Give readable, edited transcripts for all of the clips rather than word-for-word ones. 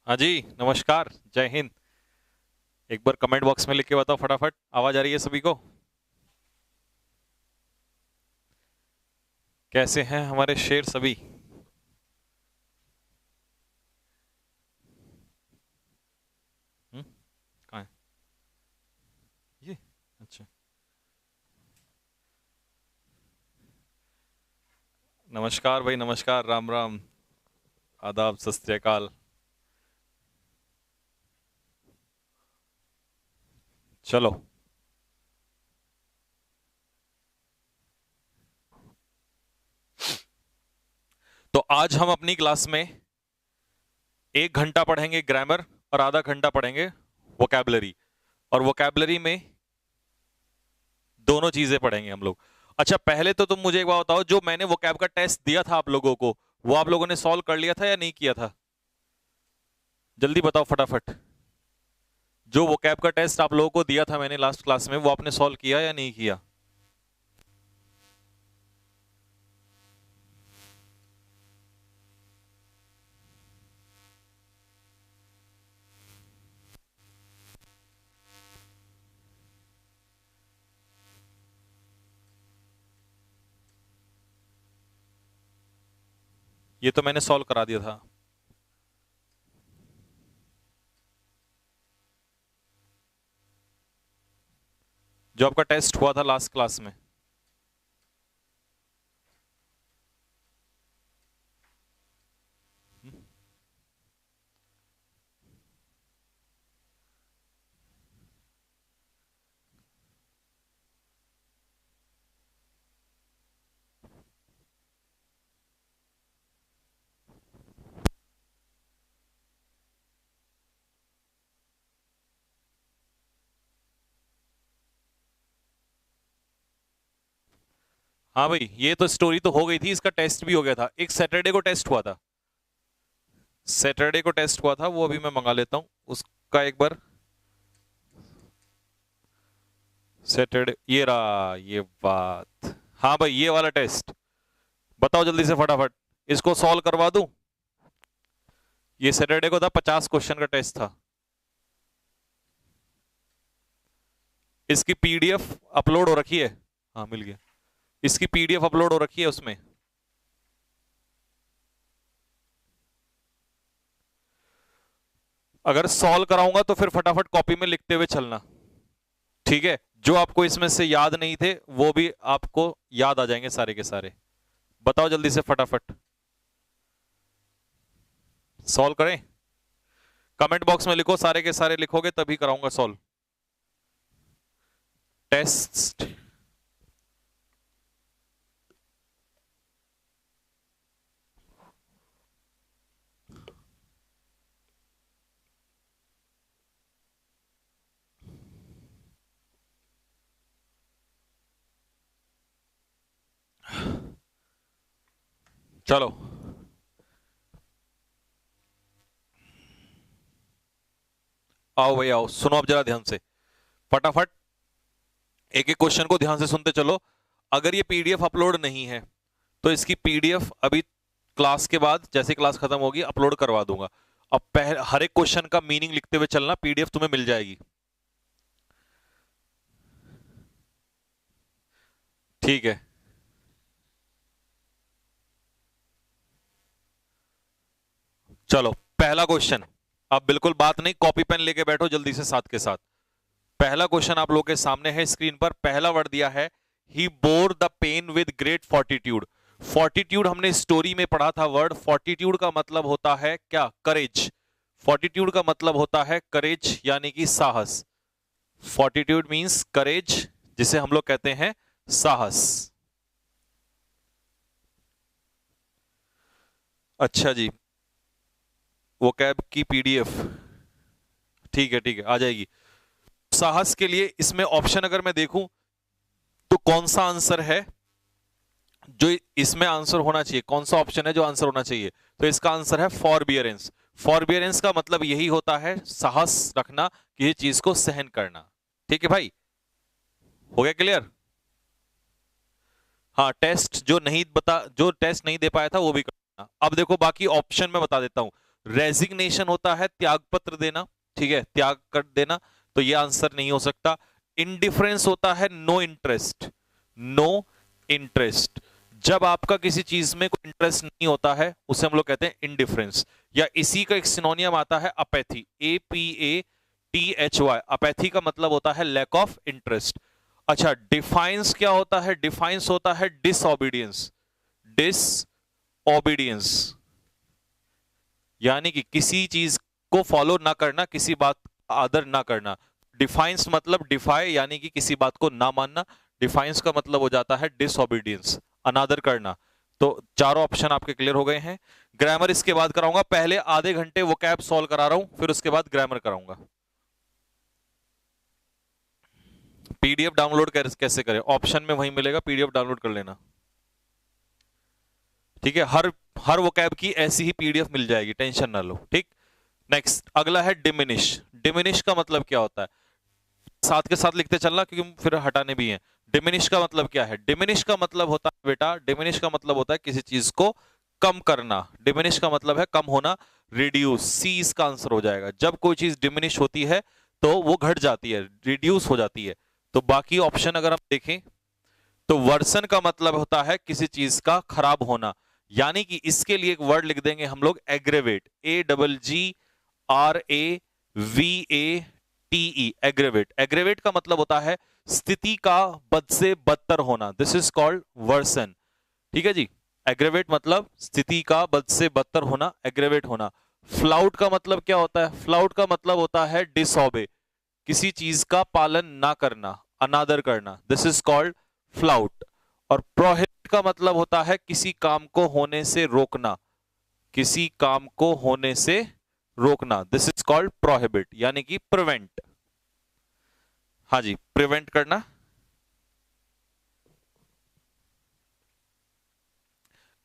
हाँ जी, नमस्कार, जय हिंद। एक बार कमेंट बॉक्स में लिख के बताओ फटाफट, आवाज आ रही है सभी को? कैसे हैं हमारे शेर सभी? कहाँ है ये? अच्छा, नमस्कार भाई, नमस्कार, राम राम, आदाब, सत श्री अकाल। चलो, तो आज हम अपनी क्लास में 1 घंटा पढ़ेंगे ग्रामर और आधा घंटा पढ़ेंगे वोकैबलरी। और वोकैबलरी में दोनों चीजें पढ़ेंगे हम लोग। अच्छा, पहले तो तुम मुझे एक बात बताओ, जो मैंने वोकैब का टेस्ट दिया था आप लोगों को, वो आप लोगों ने सॉल्व कर लिया था या नहीं किया था? जल्दी बताओ फटाफट। जो वोकैब का टेस्ट आप लोगों को दिया था मैंने लास्ट क्लास में, वो आपने सॉल्व किया या नहीं किया? ये तो मैंने सॉल्व करा दिया था। जो आपका टेस्ट हुआ था लास्ट क्लास में। हाँ भाई, ये तो स्टोरी तो हो गई थी, इसका टेस्ट भी हो गया था। एक सैटरडे को टेस्ट हुआ था। सैटरडे को टेस्ट हुआ था, वो अभी मैं मंगा लेता हूँ उसका एक बार। सैटरडे, ये रहा ये बात। हाँ भाई, ये वाला टेस्ट बताओ जल्दी से फटाफट, इसको सॉल्व करवा दूं? ये सैटरडे को था, 50 क्वेश्चन का टेस्ट था। इसकी पीडीएफ अपलोड हो रखी है। हाँ, मिल गया। इसकी पीडीएफ अपलोड हो रखी है उसमें। अगर सॉल्व कराऊंगा तो फिर फटाफट कॉपी में लिखते हुए चलना, ठीक है? जो आपको इसमें से याद नहीं थे वो भी आपको याद आ जाएंगे सारे के सारे। बताओ जल्दी से फटाफट, सॉल्व करें? कमेंट बॉक्स में लिखो, सारे के सारे लिखोगे तभी कराऊंगा सॉल्व। टेस्ट, चलो आओ भाई आओ, सुनो अब जरा ध्यान से फटाफट। एक एक क्वेश्चन को ध्यान से सुनते चलो। अगर ये पीडीएफ अपलोड नहीं है तो इसकी पीडीएफ अभी क्लास के बाद, जैसे क्लास खत्म होगी, अपलोड करवा दूंगा। अब हर एक क्वेश्चन का मीनिंग लिखते हुए चलना, पीडीएफ तुम्हें मिल जाएगी। ठीक है, चलो पहला क्वेश्चन। अब बिल्कुल बात नहीं, कॉपी पेन लेके बैठो जल्दी से साथ के साथ। पहला क्वेश्चन आप लोगों के सामने है स्क्रीन पर। पहला वर्ड दिया है, he bore the pain with great fortitude. Fortitude हमने स्टोरी में पढ़ा था वर्ड। फोर्टिट्यूड का मतलब होता है क्या? करेज। फोर्टिट्यूड का मतलब होता है करेज, यानी कि साहस। फोर्टिट्यूड मींस करेज, जिसे हम लोग कहते हैं साहस। अच्छा जी, वो कैब की पीडीएफ, ठीक है ठीक है, आ जाएगी। साहस के लिए इसमें ऑप्शन अगर मैं देखूं तो कौन सा आंसर है जो इसमें आंसर होना चाहिए? कौन सा ऑप्शन है जो आंसर होना चाहिए? तो इसका आंसर है फॉरबियरेंस। फॉरबियरेंस का मतलब यही होता है साहस रखना, कि ये चीज को सहन करना। ठीक है भाई, हो गया क्लियर? हाँ, टेस्ट जो टेस्ट नहीं दे पाया था वो भी करना। अब देखो बाकी ऑप्शन में बता देता हूं। रेजिग्नेशन होता है त्याग पत्र देना, ठीक है, त्याग कर देना, तो ये आंसर नहीं हो सकता। इंडिफरेंस होता है नो इंटरेस्ट, नो इंटरेस्ट। जब आपका किसी चीज में कोई इंटरेस्ट नहीं होता है उसे हम लोग कहते हैं इंडिफरेंस। या इसी का एक सिनोनियम आता है अपैथी, APATHY। अपैथी का मतलब होता है लैक ऑफ इंटरेस्ट। अच्छा, डिफाइंस क्या होता है? डिफाइंस होता है डिसओबीडियंस, डिसओबीडियंस यानी कि किसी चीज को फॉलो ना करना, किसी बात का आदर ना करना। डिफाइंस मतलब डिफाई यानी कि किसी बात को ना मानना, डिफाइंस का मतलब हो जाता है डिसओबीडियंस, अनादर करना। तो चारों ऑप्शन आपके क्लियर हो गए हैं। ग्रामर इसके बाद कराऊंगा, पहले आधे घंटे वोकैब सॉल्व करा रहा हूं, फिर उसके बाद ग्रामर कराऊंगा। पीडीएफ डाउनलोड कैसे करें? ऑप्शन में वही मिलेगा, पीडीएफ डाउनलोड कर लेना, ठीक है। हर वोकैब की ऐसी ही पीडीएफ मिल जाएगी, टेंशन ना लो, ठीक। नेक्स्ट अगला है डिमिनिश। डिमिनिश का मतलब क्या होता है? साथ के साथ लिखते चलना क्योंकि फिर हटाने भी हैं। डिमिनिश का मतलब क्या है? डिमिनिश का मतलब होता है बेटा, डिमिनिश का मतलब होता है किसी चीज को कम करना। डिमिनिश का मतलब है कम होना, रिड्यूस, सी इसका आंसर हो जाएगा। जब कोई चीज डिमिनिश होती है तो वो घट जाती है, रिड्यूस हो जाती है। तो बाकी ऑप्शन अगर हम देखें तो वर्सन का मतलब होता है किसी चीज का खराब होना, यानी कि इसके लिए एक वर्ड लिख देंगे हम लोग एग्रेवेट, AGGRAVATE, एग्रेवेट। एग्रेवेट का मतलब होता है स्थिति का बद से बदतर होना, दिस इज कॉल्ड वर्सन, ठीक है जी। एग्रेवेट मतलब स्थिति का बद से बदतर होना, एग्रेवेट होना। फ्लाउट का मतलब क्या होता है? फ्लाउट का मतलब होता है डिसऑबे, किसी चीज का पालन ना करना, अनादर करना, दिस इज कॉल्ड फ्लाउट। और प्रोहिबिट का मतलब होता है किसी काम को होने से रोकना, किसी काम को होने से रोकना, दिस इज कॉल्ड प्रोहिबिट यानी कि प्रिवेंट। हाँ जी, प्रिवेंट करना।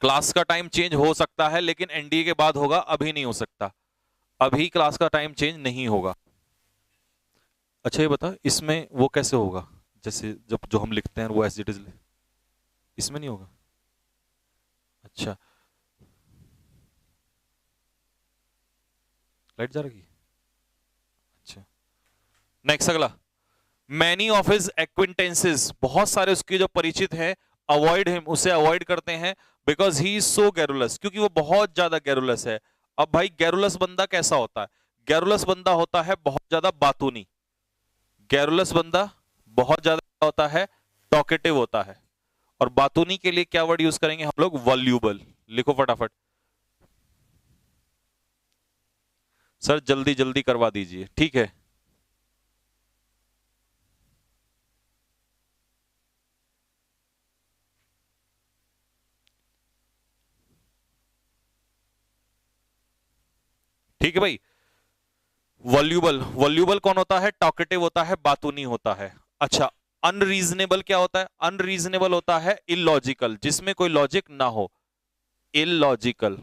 क्लास का टाइम चेंज हो सकता है लेकिन एनडीए के बाद होगा, अभी नहीं हो सकता, अभी क्लास का टाइम चेंज नहीं होगा। अच्छा ये बता, इसमें वो कैसे होगा? जैसे जब जो हम लिखते हैं वो एज इट इज, इसमें नहीं होगा? अच्छा, लाइट जा रही है। अच्छा, नेक्स्ट अगला, मैनी ऑफ हिज एक्विंटेंसेस, बहुत सारे उसके जो परिचित हैं, अवॉइड हिम, उसे अवॉइड करते हैं, because he is so garrulous, क्योंकि वो बहुत ज्यादा गैरुलस है। अब भाई गैरुलस बंदा कैसा होता है? गैरुलस बंदा होता है बहुत ज्यादा बातूनी, गैरुलस बंदा बहुत ज्यादा होता है टॉकेटिव होता है। और बातूनी के लिए क्या वर्ड यूज करेंगे हम लोग? वॉल्यूबल। लिखो फटाफट सर, जल्दी जल्दी करवा दीजिए, ठीक है। ठीक है भाई। वॉल्यूबल, वॉल्यूबल कौन होता है? टॉकेटिव होता है, बातूनी होता है। अच्छा, अनरीजनेबल क्या होता है? अनरीजनेबल होता है इलॉजिकल, जिसमें कोई लॉजिक ना हो, इलॉजिकल।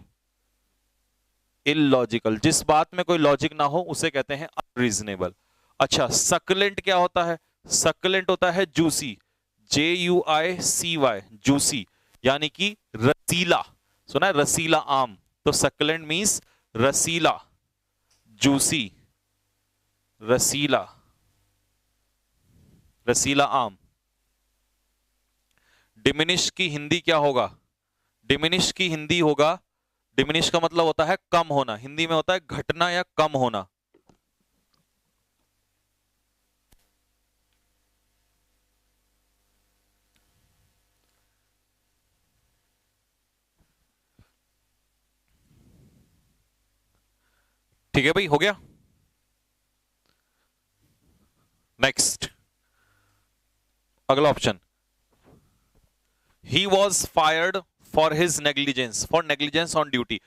इलॉजिकल, जिस बात में कोई लॉजिक ना हो उसे कहते हैं अनरीजनेबल। अच्छा, सक्लेंट क्या होता है? सक्लेंट होता है जूसी, JUICY, जूसी यानी कि रसीला। सुना है रसीला आम? तो सक्लेंट मीन्स रसीला, जूसी, रसीला, रसीला आम। डिमिनिश की हिंदी क्या होगा? डिमिनिश की हिंदी होगा, डिमिनिश का मतलब होता है कम होना, हिंदी में होता है घटना या कम होना। ठीक है भाई, हो गया। नेक्स्ट अगला option, he was fired for his negligence, for negligence on duty.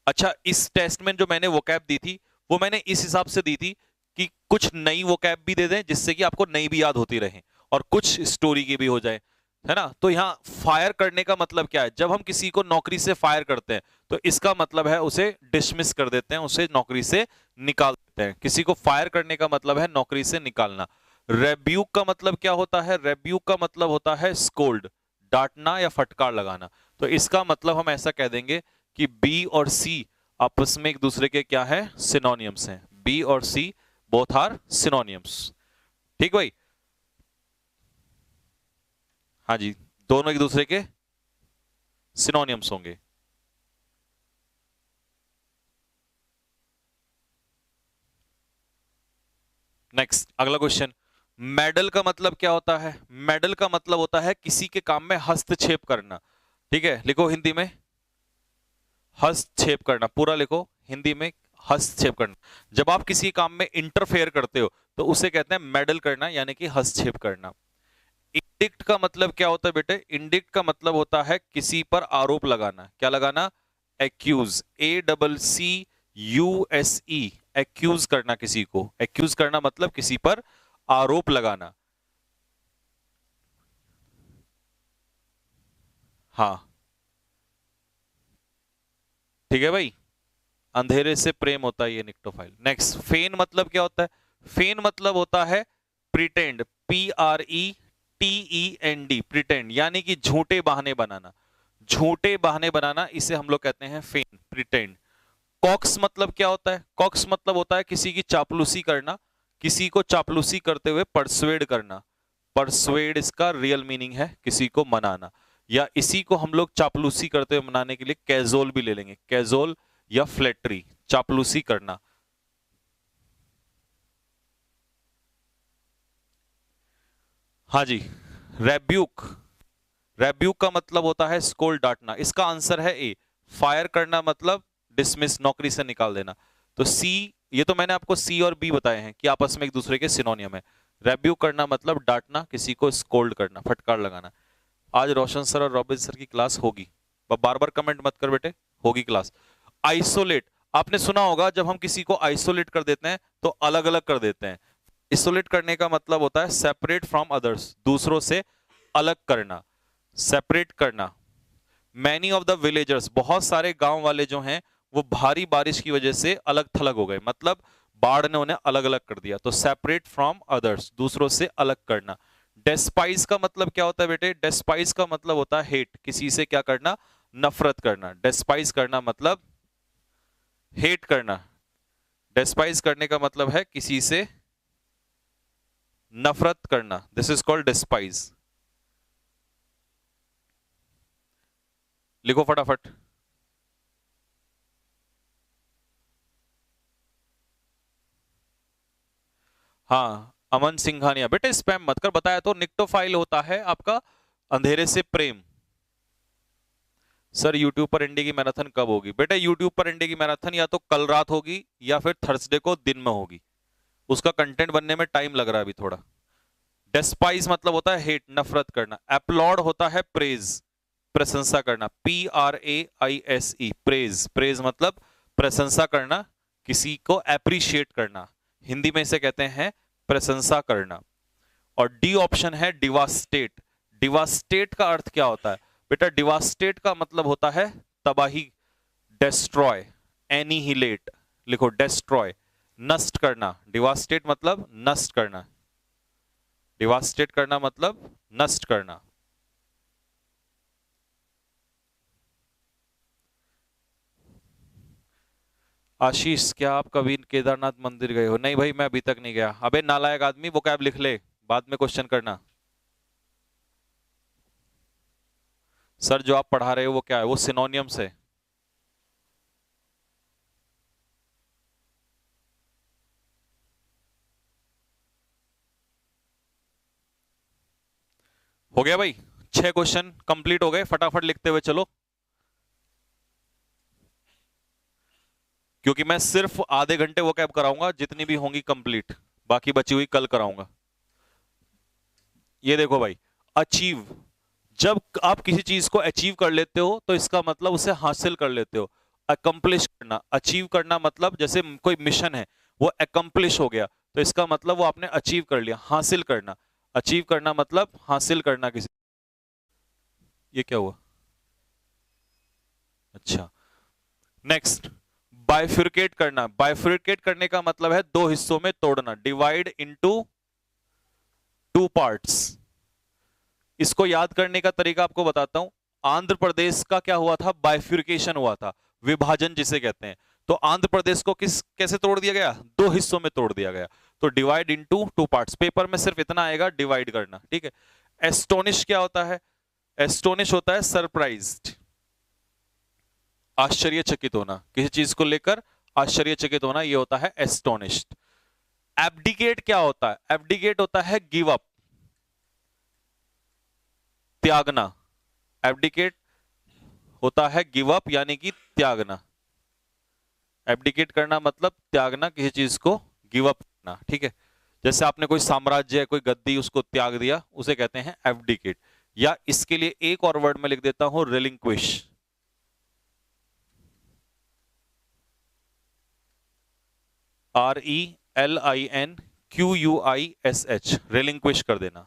अच्छा, इस टेस्ट में जो मैंने वोकैब दी थी वो मैंने इस हिसाब से दी थी कि कुछ नई वोकैब भी दे दें जिससे कि आपको नई भी याद होती रहे और कुछ स्टोरी की भी हो जाए, है ना। तो यहां फायर करने का मतलब क्या है? जब हम किसी को नौकरी से फायर करते हैं तो इसका मतलब है उसे डिसमिस कर देते हैं, उसे नौकरी से निकाल देते हैं। किसी को फायर करने का मतलब है नौकरी से निकालना। रेब्यूक का मतलब क्या होता है? रेब्यूक का मतलब होता है स्कोल्ड, डांटना या फटकार लगाना। तो इसका मतलब हम ऐसा कह देंगे कि बी और सी आपस में एक दूसरे के क्या है, सिनोनियम्स हैं। बी और सी बोथ आर सिनोनियम्स। ठीक भाई, हाँ जी, दोनों एक दूसरे के सिनोनियम्स होंगे। नेक्स्ट अगला क्वेश्चन, मेडल का मतलब क्या होता है? मेडल का मतलब होता है किसी के काम में हस्तक्षेप करना। ठीक है, लिखो हिंदी में हस्तक्षेप करना, पूरा लिखो हिंदी में हस्तक्षेप करना। जब आप किसी काम में इंटरफेयर करते हो तो उसे कहते हैं मेडल करना, यानी कि हस्तक्षेप करना। इंडिक्ट का मतलब क्या होता है बेटे? इंडिक्ट का मतलब होता है किसी पर आरोप लगाना। क्या लगाना? एक्यूज, ACCUSE, एक्यूज करना किसी को। एक्यूज करना मतलब किसी पर आरोप लगाना। हाँ ठीक है भाई, अंधेरे से प्रेम होता है, ये निक्टोफाइल। नेक्स्ट, फेन मतलब क्या होता है? फेन मतलब होता है प्रिटेंड, PRETEND, प्रिटेंड, यानी कि झूठे बहाने बनाना। झूठे बहाने बनाना, इसे हम लोग कहते हैं फेन, प्रिटेंड। कॉक्स मतलब क्या होता है? कॉक्स मतलब होता है किसी की चापलूसी करना, किसी को चापलूसी करते हुए परसुएड करना। परसुएड इसका रियल मीनिंग है किसी को मनाना, या इसी को हम लोग चापलूसी करते हुए मनाने के लिए कैजोल भी ले लेंगे। कैजोल या फ्लैटरी, चापलूसी करना। हाँ जी, रेब्यूक, रेब्यूक का मतलब होता है स्कोल्ड, डांटना। इसका आंसर है ए। फायर करना मतलब डिसमिस, नौकरी से निकाल देना। तो सी, ये तो मैंने आपको सी और बी बताए हैं कि आपस में एक दूसरे के सिनोनियम है। रेब्यूक करना मतलब डांटना, किसी को स्कोल्ड करना, फटकार लगाना। आज रोशन सर और रॉबिन सर की क्लास होगी, बार बार कमेंट मत कर बेटे, होगी क्लास। आइसोलेट, आपने सुना होगा जब हम किसी को आइसोलेट कर देते हैं तो अलग अलग कर देते हैं। आइसोलेट करने का मतलब होता है सेपरेट फ्रॉम अदर्स, दूसरों से अलग करना, सेपरेट करना। मैनी ऑफ द विलेजर्स, बहुत सारे गांव वाले जो हैं वो भारी बारिश की वजह से अलग थलग हो गए, मतलब बाढ़ ने उन्हें अलग अलग कर दिया। तो सेपरेट फ्रॉम अदर्स, दूसरों से अलग करना। डेस्पाइज का मतलब क्या होता है बेटे? डेस्पाइज का मतलब होता है हेट, किसी से क्या करना? नफरत करना। डेस्पाइज करना मतलब हेट करना। डेस्पाइज करने का मतलब है किसी से नफरत करना, दिस इज कॉल्ड डेस्पाइज। लिखो फटाफट। हाँ, अमन सिंघानिया, बेटे स्पैम मत कर, बताया तो। निक्टोफाइल होता है आपका अंधेरे से प्रेम। सर यूट्यूब पर इंडी की मैराथन कब होगी? बेटा यूट्यूब पर इंडी की मैराथन या तो कल रात होगी या फिर थर्सडे को दिन में होगी। उसका कंटेंट बनने में टाइम लग रहा है अभी थोड़ा। डेस्पाइज मतलब होता है हेट, नफरत करना। अपलॉड होता है प्रेज, प्रशंसा करना। PRAISE, praise. प्रेज मतलब प्रशंसा करना, किसी को अप्रिशिएट करना, हिंदी में इसे कहते हैं प्रशंसा करना। और डी ऑप्शन है डिवास्टेट। डिवास्टेट का अर्थ क्या होता है बेटा? डिवास्टेट का मतलब होता है तबाही, डेस्ट्रॉय, एनिहिलेट। लिखो डेस्ट्रॉय, नष्ट करना। डिवास्टेट मतलब नष्ट करना, डिवास्टेट करना मतलब नष्ट करना। आशीष, क्या आप कभी केदारनाथ मंदिर गए हो? नहीं भाई, मैं अभी तक नहीं गया। अबे नालायक आदमी, वो कैब लिख ले, बाद में क्वेश्चन करना। सर जो आप पढ़ा रहे हो वो क्या है? वो सिनोनियम्स है। हो गया भाई, 6 क्वेश्चन कंप्लीट हो गए, फटाफट लिखते हुए चलो, क्योंकि मैं सिर्फ आधे घंटे वो कैब कराऊंगा, जितनी भी होंगी कंप्लीट, बाकी बची हुई कल कराऊंगा। ये देखो भाई, अचीव, जब आप किसी चीज को अचीव कर लेते हो तो इसका मतलब उसे हासिल कर लेते हो। अकम्प्लिश करना, अचीव करना मतलब जैसे कोई मिशन है वो अकम्प्लिश हो गया, तो इसका मतलब वो आपने अचीव कर लिया, हासिल करना। अचीव करना मतलब हासिल करना किसी। ये क्या हुआ? अच्छा, नेक्स्ट, बाइफिरकेट करना। बाइफिरकेट करने का मतलब है दो हिस्सों में तोड़ना, डिवाइड इनटू टू पार्ट्स। इसको याद करने का तरीका आपको बताता हूं। आंध्र प्रदेश का क्या हुआ था? बाइफिरकेशन हुआ था, विभाजन जिसे कहते हैं। तो आंध्र प्रदेश को कैसे तोड़ दिया गया? दो हिस्सों में तोड़ दिया गया। तो divide into two parts. Paper में सिर्फ इतना आएगा, डिवाइड करना, ठीक है। एस्टोनिश क्या होता है? एस्टोनिश होता है सरप्राइज्ड, आश्चर्यचकित होना, किसी चीज को लेकर आश्चर्यचकित होना, ये होता है एस्टोनिश्ड। एब्डिकेट क्या होता है? एब्डिकेट होता है गिव अप, त्यागना। एब्डिकेट होता है गिव अप यानी कि त्यागना। एब्डिकेट करना मतलब त्यागना, किसी चीज को गिव अप करना, ठीक है। जैसे आपने कोई साम्राज्य, कोई गद्दी, उसको त्याग दिया, उसे कहते हैं एब्डिकेट। या इसके लिए एक और वर्ड में लिख देता हूं, रिलिंक्विश। RELINQUISH, रिलिंक्विश कर देना।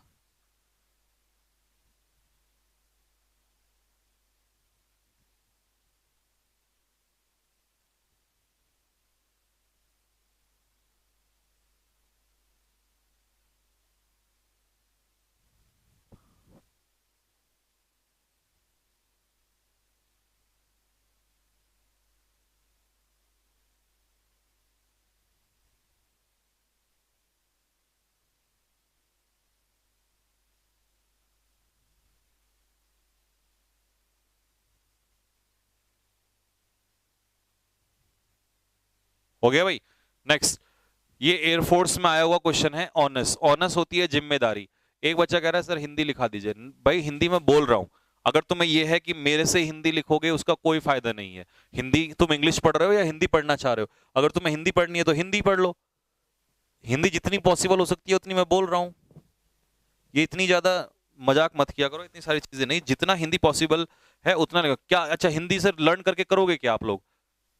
हो गया भाई। नेक्स्ट, ये एयरफोर्स में आया हुआ क्वेश्चन है। ऑनस, ऑनस होती है जिम्मेदारी। एक बच्चा कह रहा है सर हिंदी लिखा दीजिए। भाई हिंदी में बोल रहा हूं, अगर तुम्हें यह है कि मेरे से हिंदी लिखोगे उसका कोई फायदा नहीं है। हिंदी तुम इंग्लिश पढ़ रहे हो या हिंदी पढ़ना चाह रहे हो? अगर तुम्हें हिंदी पढ़नी है तो हिंदी पढ़ लो। हिंदी जितनी पॉसिबल हो सकती है उतनी मैं बोल रहा हूं। ये इतनी ज्यादा मजाक मत किया करो, इतनी सारी चीजें नहीं, जितना हिंदी पॉसिबल है उतना लगा क्या। अच्छा, हिंदी से लर्न करके करोगे क्या आप लोग?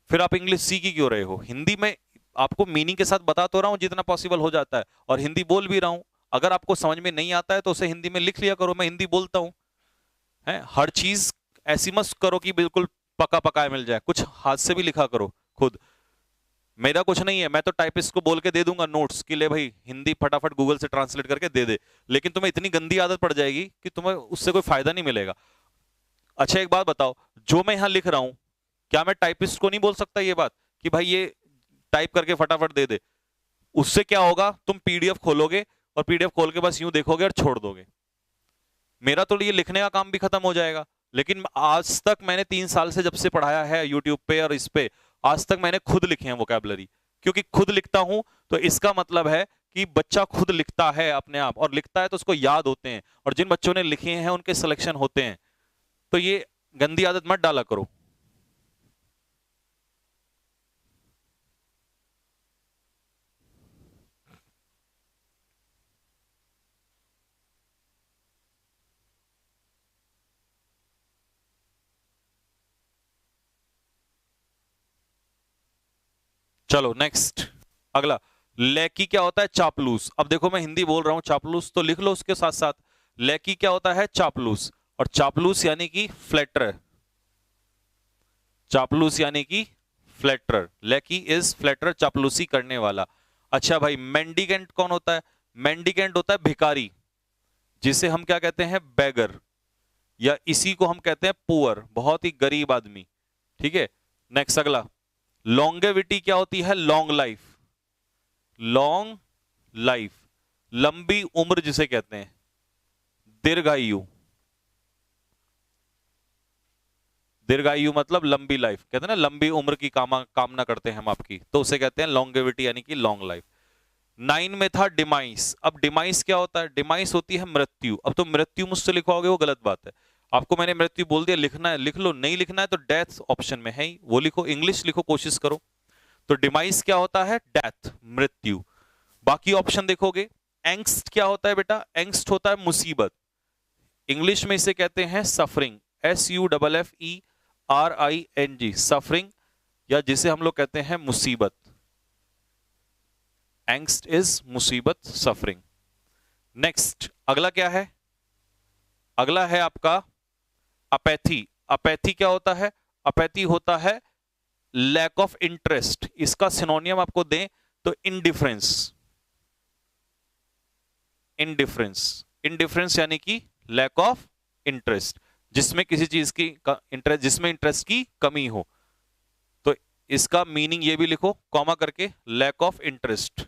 फिर आप इंग्लिश सीख ही क्यों रहे हो? हिंदी में आपको मीनिंग के साथ बता तो रहा हूं जितना पॉसिबल हो जाता है, और हिंदी बोल भी रहा हूं। अगर आपको समझ में नहीं आता है तो उसे हिंदी में लिख लिया करो, मैं हिंदी बोलता हूं। है, हर चीज ऐसी मत करो कि बिल्कुल पका पकाया मिल जाए, कुछ हाथ से भी लिखा करो खुद। मेरा कुछ नहीं है, मैं तो टाइपिस्ट को बोल के दे दूंगा नोट्स कि ले भाई हिंदी फटाफट गूगल से ट्रांसलेट करके दे दे, लेकिन तुम्हें इतनी गंदी आदत पड़ जाएगी कि तुम्हें उससे कोई फायदा नहीं मिलेगा। अच्छा एक बात बताओ, जो मैं यहां लिख रहा हूं, क्या मैं टाइपिस्ट को नहीं बोल सकता ये बात कि भाई ये टाइप करके फटाफट दे दे? उससे क्या होगा, तुम पीडीएफ खोलोगे और पीडीएफ खोल के बस यूं देखोगे और छोड़ दोगे। मेरा तो ये लिखने का काम भी खत्म हो जाएगा। लेकिन आज तक मैंने 3 साल से जब से पढ़ाया है यूट्यूब पे और इस पे, आज तक मैंने खुद लिखे हैं वोकैबुलरी। क्योंकि खुद लिखता हूं तो इसका मतलब है कि बच्चा खुद लिखता है अपने आप, और लिखता है तो उसको याद होते हैं, और जिन बच्चों ने लिखे हैं उनके सिलेक्शन होते हैं। तो ये गंदी आदत मत डाला करो। चलो नेक्स्ट, अगला। लैकी क्या होता है? चापलूस। अब देखो मैं हिंदी बोल रहा हूं, चापलूस तो लिख लो उसके साथ साथ। लैकी क्या होता है? चापलूस। और चापलूस यानी कि फ्लैटर। चापलूस यानी कि फ्लैटर। लैकी इज फ्लैटर, चापलूसी करने वाला। अच्छा भाई, मेंडिकेंट कौन होता है? मेंडिकेंट होता है भिखारी, जिसे हम क्या कहते हैं? बेगर, या इसी को हम कहते हैं पुअर, बहुत ही गरीब आदमी, ठीक है। नेक्स्ट अगला, लॉन्गेविटी क्या होती है? Long life. लॉन्ग लाइफ, लंबी उम्र जिसे कहते हैं, दीर्घायु। दीर्घायु मतलब लंबी लाइफ, कहते हैं ना लंबी उम्र की कामना करते हैं हम आपकी, तो उसे कहते हैं लॉन्गेविटी यानी कि लॉन्ग लाइफ। 9 में था डिमाइस। अब डिमाइस क्या होता है? डिमाइस होती है मृत्यु। अब तो मृत्यु मुझसे लिखवाओगे वो गलत बात है। आपको मैंने मृत्यु बोल दिया, लिखना है लिख लो, नहीं लिखना है तो डेथ ऑप्शन में है ही, वो लिखो, इंग्लिश लिखो, कोशिश करो। तो डिमाइस क्या होता है? डेथ, मृत्यु। बाकी ऑप्शन देखोगे। एंग्स्ट क्या होता है बेटा? एंग्स्ट होता है मुसीबत। इंग्लिश में इसे कहते हैं सफरिंग, SUFFERING, सफरिंग, या जिसे हम लोग कहते हैं मुसीबत। एंग्स्ट इज मुसीबत, सफरिंग। नेक्स्ट अगला क्या है? अगला है आपका अपैथी। अपैथी क्या होता है? अपैथी होता है लैक ऑफ इंटरेस्ट। इसका सिनोनियम आपको दें तो इंडिफरेंस। इंडिफरेंस, इंडिफरेंस यानी कि लैक ऑफ इंटरेस्ट, जिसमें किसी चीज की इंटरेस्ट, जिसमें इंटरेस्ट की कमी हो। तो इसका मीनिंग ये भी लिखो कॉमा करके, lack of interest,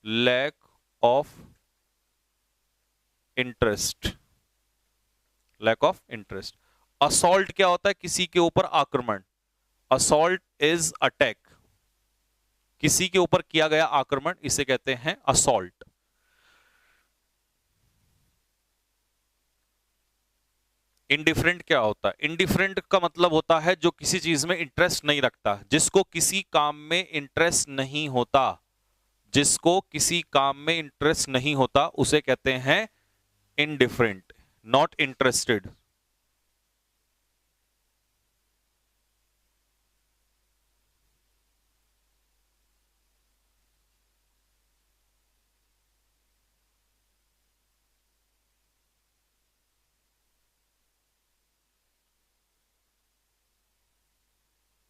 lack of interest, lack of interest. Assault क्या होता है? किसी के ऊपर आक्रमण। असॉल्ट इज अटैक, किसी के ऊपर किया गया आक्रमण, इसे कहते हैं असॉल्ट। इंडिफरेंट क्या होता है? इंडिफरेंट का मतलब होता है जो किसी चीज में इंटरेस्ट नहीं रखता, जिसको किसी काम में इंटरेस्ट नहीं होता, जिसको किसी काम में इंटरेस्ट नहीं होता उसे कहते हैं इंडिफरेंट, नॉट इंटरेस्टेड।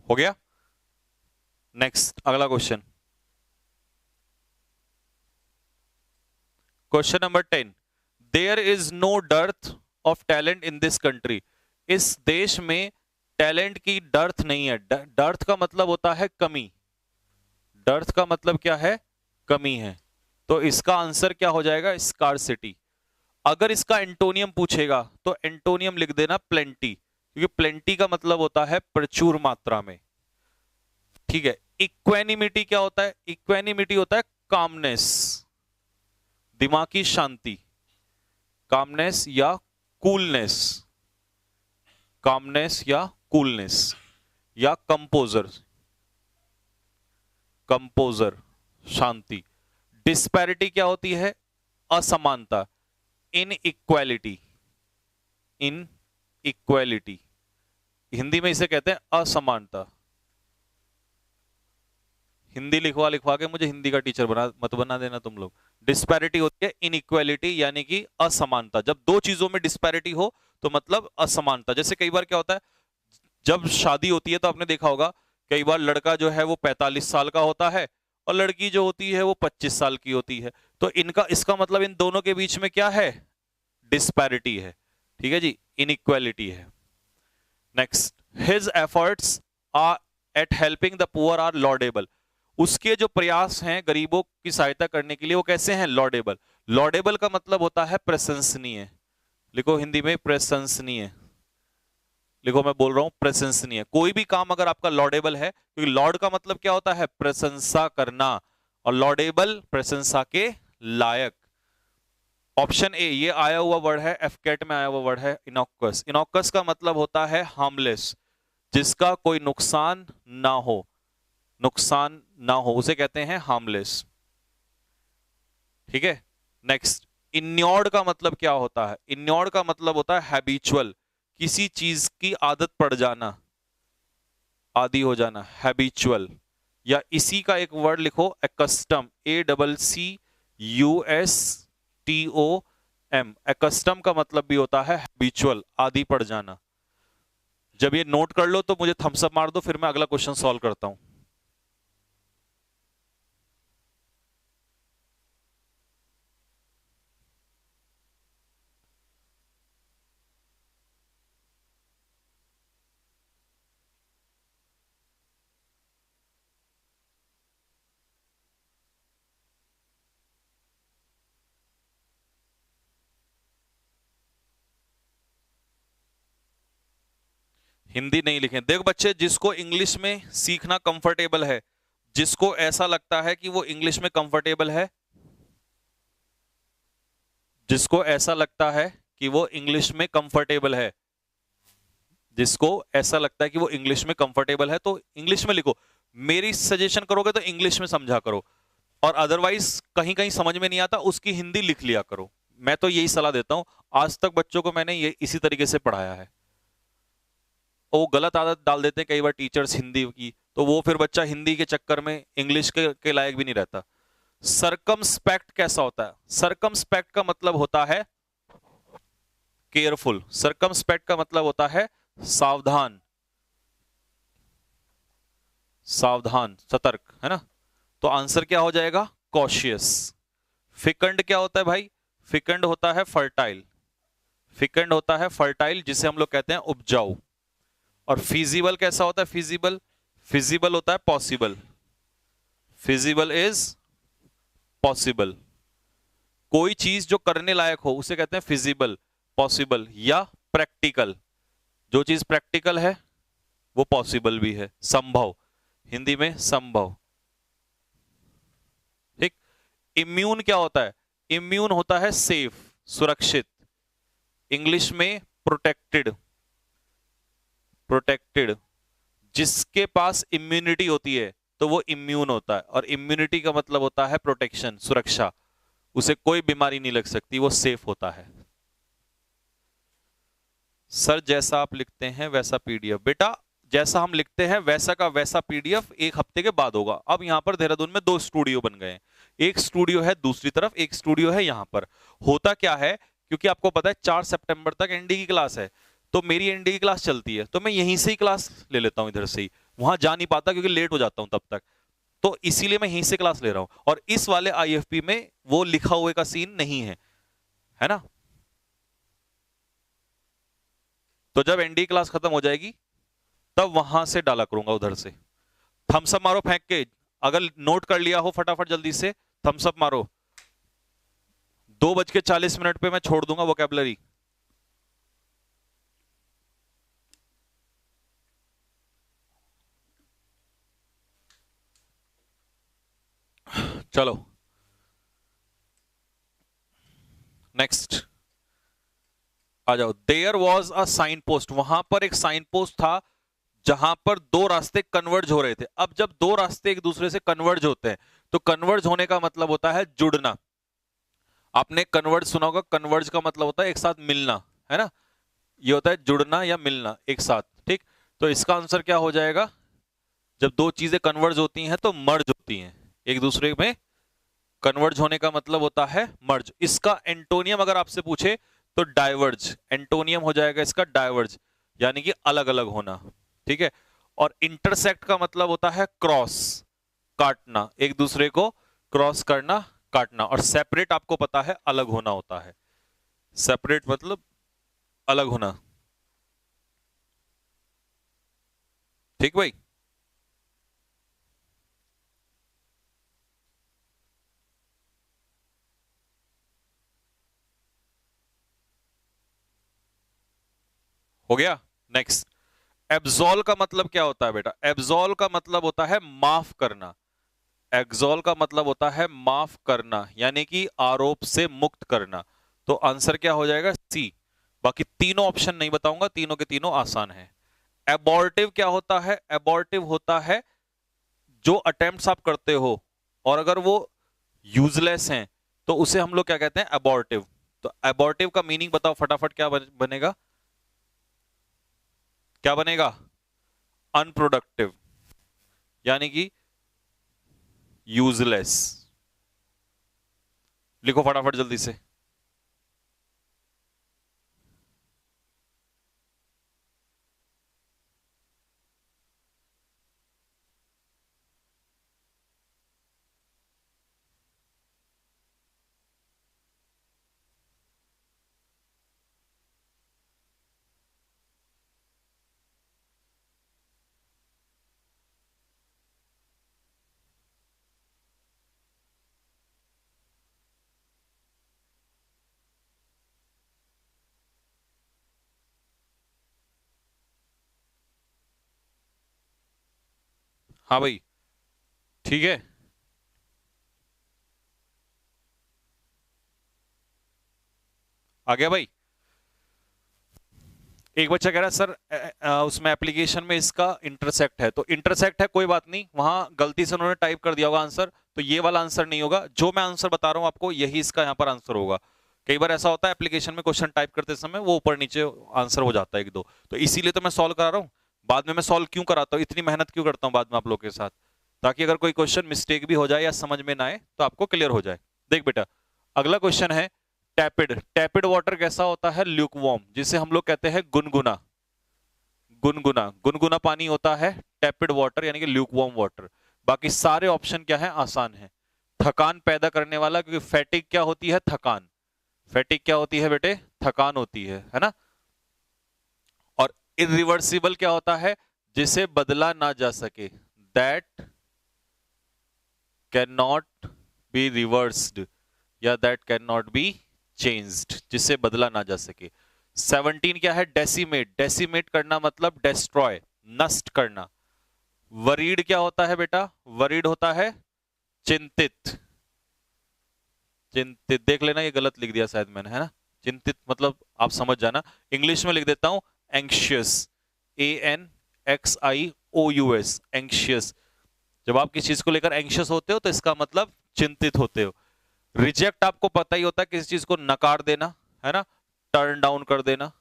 हो गया? नेक्स्ट, अगला question, question number 10। There is no dearth of talent in this country. इस देश में टैलेंट की डर्थ नहीं है। डर्थ का मतलब होता है कमी। डर्थ का मतलब क्या है? कमी है। तो इसका आंसर क्या हो जाएगा? स्कार्सिटी। अगर इसका एंटोनियम पूछेगा तो एंटोनियम लिख देना प्लेंटी, क्योंकि प्लेंटी का मतलब होता है प्रचुर मात्रा में। ठीक है। इक्वेनिमिटी क्या होता है? इक्वेनिमिटी होता है कामनेस, दिमाग की शांति, कामनेस या कूलनेस, कामनेस या कूलनेस, या कंपोजर, कंपोजर शांति। डिस्पैरिटी क्या होती है? असमानता, इन इक्वालिटी, इन इक्वालिटी, हिंदी में इसे कहते हैं असमानता। हिंदी लिखवा लिखवा के मुझे हिंदी का टीचर मत बना देना तुम लोग। डिस्पैरिटी होती है इनइक्वालिटी, यानी कि असमानता। जब दो चीजों में डिस्पैरिटी हो तो मतलब असमानता। जैसे कई बार क्या होता है, जब शादी होती है तो आपने देखा होगा कई बार लड़का जो है वो 45 साल का होता है और लड़की जो होती है वो 25 साल की होती है। तो इसका मतलब इन दोनों के बीच में क्या है? डिस्पैरिटी है। ठीक है जी, इनइक्वालिटी है। Next, his efforts are at helping the poor are laudable. उसके जो प्रयास हैं गरीबों की सहायता करने के लिए वो कैसे हैं? लॉर्डेबल। लॉर्डेबल का मतलब होता है प्रशंसनीय। लिखो हिंदी में प्रशंसनीय, लिखो मैं बोल रहा हूं प्रशंसनीय। कोई भी काम अगर आपका लॉर्डेबल है, क्योंकि लॉर्ड का मतलब क्या होता है? प्रशंसा करना, और लॉर्डेबल प्रशंसा के लायक। ऑप्शन ए ये आया हुआ वर्ड है, एफकेट में आया हुआ वर्ड है इनॉक्कस। इनॉक्कस का मतलब होता है हार्मलेस, जिसका कोई नुकसान ना हो, नुकसान ना हो उसे कहते हैं हार्मलेस। ठीक है। नेक्स्ट, इन्योर्ड का मतलब क्या होता है? इन्योर्ड का मतलब होता है हैबिचुअल, किसी चीज की आदत पड़ जाना, आदी हो जाना, हैबिचुअल। या इसी का एक वर्ड लिखो एकस्टम, ACCUSTOM। एकस्टम का मतलब भी होता है हैबिचुअल, आदी पड़ जाना। जब ये नोट कर लो तो मुझे थम्स अप मार दो, फिर मैं अगला क्वेश्चन सॉल्व करता हूं। हिंदी नहीं लिखें। देख बच्चे, जिसको इंग्लिश में सीखना कंफर्टेबल है, जिसको ऐसा लगता है कि वो इंग्लिश में कंफर्टेबल है, जिसको ऐसा लगता है कि वो इंग्लिश में कंफर्टेबल है, जिसको ऐसा लगता है कि वो इंग्लिश में कंफर्टेबल है, तो इंग्लिश में लिखो। मेरी सजेशन करोगे तो इंग्लिश में समझा करो, और अदरवाइज कहीं कहीं समझ में नहीं आता उसकी हिंदी लिख लिया करो। मैं तो यही सलाह देता हूं, आज तक बच्चों को मैंने ये इसी तरीके से पढ़ाया है। वो गलत आदत डाल देते हैं कई बार टीचर्स हिंदी की, तो वो फिर बच्चा हिंदी के चक्कर में इंग्लिश के लायक भी नहीं रहता। सरकमस्पेक्ट कैसा होता है? सरकमस्पेक्ट का मतलब होता है केयरफुल। सरकमस्पेक्ट का मतलब होता है सावधान, सावधान, सतर्क, है ना? तो आंसर क्या हो जाएगा? कॉशियस। फिकंड क्या होता है भाई? फिकंड होता है फर्टाइल, फिकंड होता है फर्टाइल, जिसे हम लोग कहते हैं उपजाऊ। और फिजिबल कैसा होता है? फिजिबल, फिजिबल होता है पॉसिबल, फिजिबल इज पॉसिबल। कोई चीज जो करने लायक हो उसे कहते हैं फिजिबल, पॉसिबल या प्रैक्टिकल। जो चीज प्रैक्टिकल है वो पॉसिबल भी है, संभव, हिंदी में संभव। ठीक। इम्यून क्या होता है? इम्यून होता है सेफ, सुरक्षित, इंग्लिश में प्रोटेक्टेड, प्रोटेक्टेड। जिसके पास इम्यूनिटी होती है तो वो इम्यून होता है, और इम्यूनिटी का मतलब होता है प्रोटेक्शन, सुरक्षा। उसे कोई बीमारी नहीं लग सकती, वो सेफ होता है। सर जैसा आप लिखते हैं वैसा पीडीएफ, बेटा जैसा हम लिखते हैं वैसा का वैसा पीडीएफ 1 हफ्ते के बाद होगा। अब यहां पर देहरादून में 2 स्टूडियो बन गए हैं, एक स्टूडियो है दूसरी तरफ, एक स्टूडियो है यहां पर। होता क्या है, क्योंकि आपको पता है 4 सितंबर तक एनडी की क्लास है, तो मेरी एनडी की क्लास चलती है, तो मैं यहीं से ही क्लास ले लेता हूं, इधर से ही। वहां जा नहीं पाता क्योंकि लेट हो जाता हूं तब तक, तो इसीलिए मैं यहीं से क्लास ले रहा हूं। और इस वाले आईएफपी में वो लिखा हुए का सीन नहीं है, है ना। तो जब एनडी क्लास खत्म हो जाएगी तब वहां से डाला करूंगा उधर से। थम्स अप मारो फेंक के, अगर नोट कर लिया हो फटाफट जल्दी से थम्स अप मारो। 2:40 पे मैं छोड़ दूंगा वोकैबुलरी। चलो नेक्स्ट आ जाओ। There was a sign post, वहां पर एक साइन पोस्ट था जहां पर 2 रास्ते कन्वर्ज हो रहे थे। अब जब 2 रास्ते एक दूसरे से कन्वर्ज होते हैं तो कन्वर्ज होने का मतलब होता है जुड़ना। आपने कन्वर्ज सुना होगा, कन्वर्ज का मतलब होता है एक साथ मिलना, है ना। ये होता है जुड़ना या मिलना एक साथ। ठीक, तो इसका आंसर क्या हो जाएगा? जब 2 चीजें कन्वर्ज होती हैं तो मर्ज होती हैं एक दूसरे में। कन्वर्ज होने का मतलब होता है मर्ज। इसका एंटोनियम अगर आपसे पूछे तो डाइवर्ज, एंटोनियम हो जाएगा इसका डाइवर्ज, यानी कि अलग अलग होना। ठीक है। और इंटरसेक्ट का मतलब होता है क्रॉस, काटना, एक दूसरे को क्रॉस करना, काटना। और सेपरेट आपको पता है अलग होना होता है, सेपरेट मतलब अलग होना। ठीक भाई। हो गया। नेक्स्ट, एब्सॉल का मतलब क्या होता है बेटा? एब्सॉल का मतलब होता है माफ करना। एग्जॉल का मतलब होता है माफ करना, यानी कि आरोप से मुक्त करना। तो आंसर क्या हो जाएगा? सी। बाकी तीनों ऑप्शन नहीं बताऊंगा, तीनों के तीनों आसान है। एबॉर्टिव क्या होता है? एबॉर्टिव होता है जो अटेम्प्ट्स आप करते हो और अगर वो यूजलेस हैं तो उसे हम लोग क्या कहते हैं? एबॉर्टिव। तो एबॉर्टिव का मीनिंग बताओ फटाफट, क्या बनेगा? क्या बनेगा? अनप्रोडक्टिव, यानी कि यूजलेस। लिखो फटाफट जल्दी से। हाँ भाई, ठीक है। आ गया भाई। एक बच्चा कह रहा है सर उसमें एप्लीकेशन में इसका इंटरसेक्ट है, तो इंटरसेक्ट है कोई बात नहीं, वहां गलती से उन्होंने टाइप कर दिया होगा आंसर, तो ये वाला आंसर नहीं होगा। जो मैं आंसर बता रहा हूं आपको यही इसका यहां पर आंसर होगा। कई बार ऐसा होता है एप्लीकेशन में क्वेश्चन टाइप करते समय वो ऊपर नीचे आंसर हो जाता है 1-2, तो इसीलिए तो मैं सॉल्व करा रहा हूँ। बाद में मैं सॉल्व क्यों कराता हूँ, इतनी मेहनत क्यों करता हूँ बाद में आप लोग के साथ, ताकि अगर कोई क्वेश्चन मिस्टेक भी हो जाए या समझ में ना आए तो आपको क्लियर हो जाए। देख बेटा, अगला क्वेश्चन है टैपिड। टैपिड वाटर कैसा होता है? ल्यूकवार्म, जिसे हम लोग कहते हैं गुनगुना। गुनगुना, गुनगुना पानी होता है टैपिड वाटर, यानी कि ल्यूकवार्म वाटर। बाकी सारे ऑप्शन क्या है? आसान है। थकान पैदा करने वाला, क्योंकि फैटिक क्या होती है? थकान। फैटिक क्या होती है बेटे? थकान होती है ना। और इरिवर्सिबल क्या होता है? जिसे बदला ना जा सके, that can not be reversed या that can not be changed, जिसे बदला ना जा सके। 17 क्या है? डेसिमेट। डेसिमेट करना मतलब डेस्ट्रॉय, नष्ट करना। वरीड क्या होता है बेटा? वरीड होता है चिंतित। चिंतित देख लेना, ये गलत लिख दिया शायद मैंने, है ना। चिंतित मतलब आप समझ जाना। इंग्लिश में लिख देता हूं एंक्शियस, ANXIOUS, एंक्शियस। जब आप किसी चीज को लेकर एंक्शियस होते हो तो इसका मतलब चिंतित होते हो। रिजेक्ट आपको पता ही होता है, किसी चीज को नकार देना, है ना, टर्न डाउन कर देना।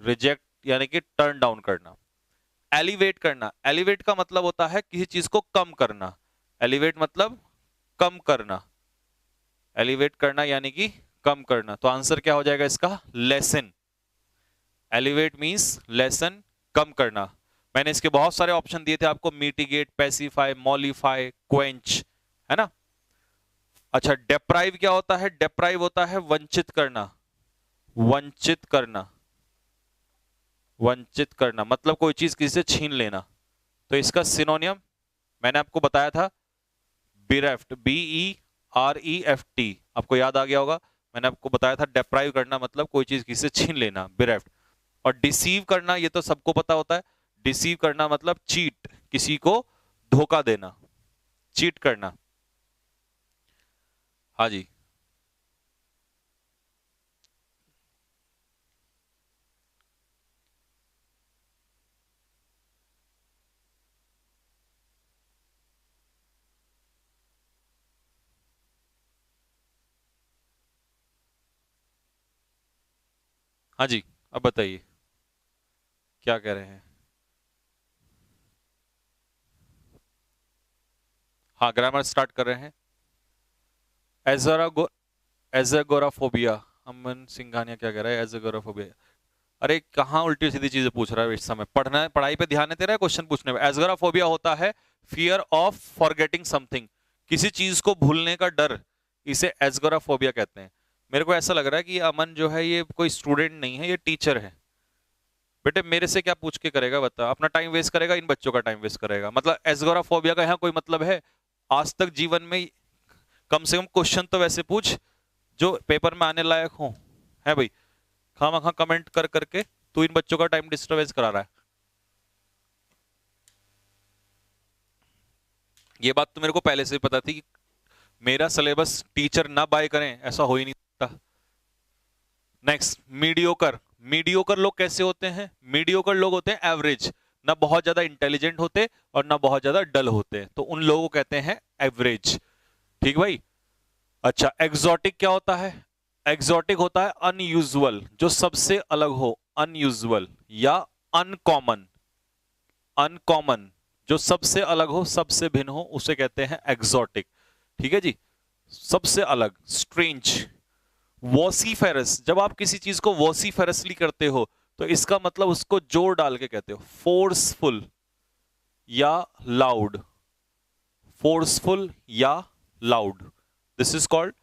रिजेक्ट यानी कि टर्न डाउन करना। एलिवेट करना, एलिवेट का मतलब होता है किसी चीज को कम करना। एलिवेट मतलब कम करना, एलिवेट करना यानी कि कम करना। तो आंसर क्या हो जाएगा इसका? लेसन। एलिवेट मींस लेसन, कम करना। मैंने इसके बहुत सारे ऑप्शन दिए थे आपको, मिटिगेट, पैसिफाई, मॉलिफाई, क्वेंच, है ना। अच्छा, डेप्राइव क्या होता है? डेप्राइव होता है वंचित करना। वंचित करना, वंचित करना मतलब कोई चीज किसी से छीन लेना। तो इसका सिनोनियम मैंने आपको बताया था, बिरेफ्ट, BEREFT, आपको याद आ गया होगा। मैंने आपको बताया था डेप्राइव करना मतलब कोई चीज किसी से छीन लेना, बिरेफ्ट। और डिसीव करना ये तो सबको पता होता है, डिसीव करना मतलब चीट, किसी को धोखा देना, चीट करना। हाँ जी, हाँ जी, अब बताइए क्या कह रहे हैं। हाँ, ग्रामर स्टार्ट कर रहे हैं। एजरा एजगोराफोबिया, अमन सिंघानिया क्या कह रहा है? एजगोराफोबिया, अरे कहाँ उल्टी सीधी चीजें पूछ रहा है इस समय, पढ़ना है, पढ़ाई पे ध्यान है तेरा, क्वेश्चन पूछने में। एजगोराफोबिया होता है फियर ऑफ फॉरगेटिंग समथिंग, किसी चीज को भूलने का डर, इसे एजगोराफोबिया कहते हैं। मेरे को ऐसा लग रहा है कि ये अमन जो है ये कोई स्टूडेंट नहीं है, ये टीचर है। बेटे मेरे से क्या पूछ के करेगा बता? अपना टाइम वेस्ट करेगा, इन बच्चों का टाइम वेस्ट करेगा। मतलब एजगोराफोबिया का यहाँ कोई मतलब है? आज तक जीवन में कम से कम क्वेश्चन तो वैसे पूछ जो पेपर में आने लायक हो, है भाई। खामखा कमेंट कर करके तू इन बच्चों का टाइम डिस्टर्बेंस करा रहा है। ये बात तो मेरे को पहले से ही पता थी कि मेरा सिलेबस टीचर ना बाय करें ऐसा हो ही नहीं सकता। Next, mediocre. मीडियोकर लोग कैसे होते हैं? मीडियोकर लोग होते हैं एवरेज, ना बहुत ज्यादा इंटेलिजेंट होते और ना बहुत ज्यादा डल होते, तो उन लोगों को कहते हैं एवरेज। ठीक भाई। अच्छा, एग्जॉटिक क्या होता है? एग्जॉटिक होता है अनयूजुअल, जो सबसे अलग हो, अनयूजुअल या अनकॉमन। अनकॉमन जो सबसे अलग हो, सबसे भिन्न हो, उसे कहते हैं एग्जॉटिक। ठीक है जी, सबसे अलग, स्ट्रेंज। वॉसीफेरस, जब आप किसी चीज को वॉसीफेरसली करते हो तो इसका मतलब उसको जोर डाल के कहते हो। फोर्सफुल या लाउड, फोर्सफुल या लाउड, दिस इज कॉल्ड।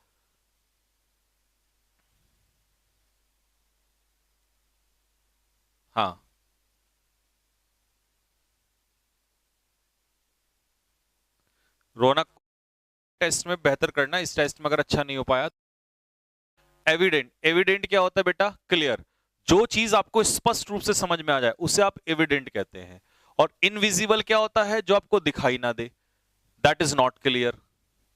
हाँ, रौनक, टेस्ट में बेहतर करना, इस टेस्ट में अगर अच्छा नहीं हो पाया। एविडेंट, एविडेंट क्या होता है बेटा? क्लियर, जो चीज आपको स्पष्ट रूप से समझ में आ जाए उसे आप एविडेंट कहते हैं। और इनविजिबल क्या होता है? जो आपको दिखाई ना दे, दैट इज नॉट क्लियर,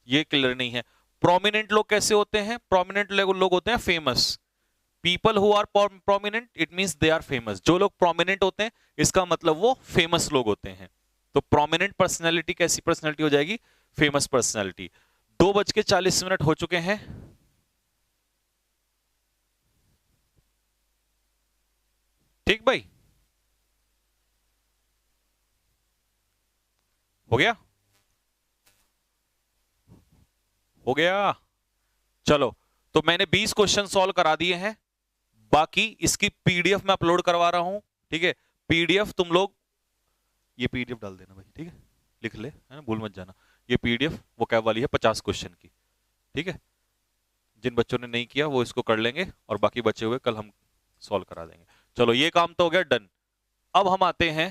ये क्लियर नहीं है। प्रोमिनेंट लोग कैसे होते हैं? प्रोमिनेंट लोग होते हैं famous. People who are prominent, it means they are famous. जो लोग प्रोमिनेंट होते हैं इसका मतलब वो फेमस लोग होते हैं। तो प्रोमिनेंट पर्सनैलिटी कैसी पर्सनैलिटी हो जाएगी? Famous personality. 2:40 हो चुके हैं। ठीक भाई, हो गया, हो गया। चलो, तो मैंने 20 क्वेश्चन सॉल्व करा दिए हैं, बाकी इसकी पीडीएफ मैं अपलोड करवा रहा हूं। ठीक है, पीडीएफ तुम लोग ये पीडीएफ डाल देना भाई, ठीक है, लिख ले, है ना, भूल मत जाना। ये पीडीएफ वो कैब वाली है 50 क्वेश्चन की। ठीक है, जिन बच्चों ने नहीं किया वो इसको कर लेंगे और बाकी बचे हुए कल हम सॉल्व करा देंगे। चलो, ये काम तो हो गया डन। अब हम आते हैं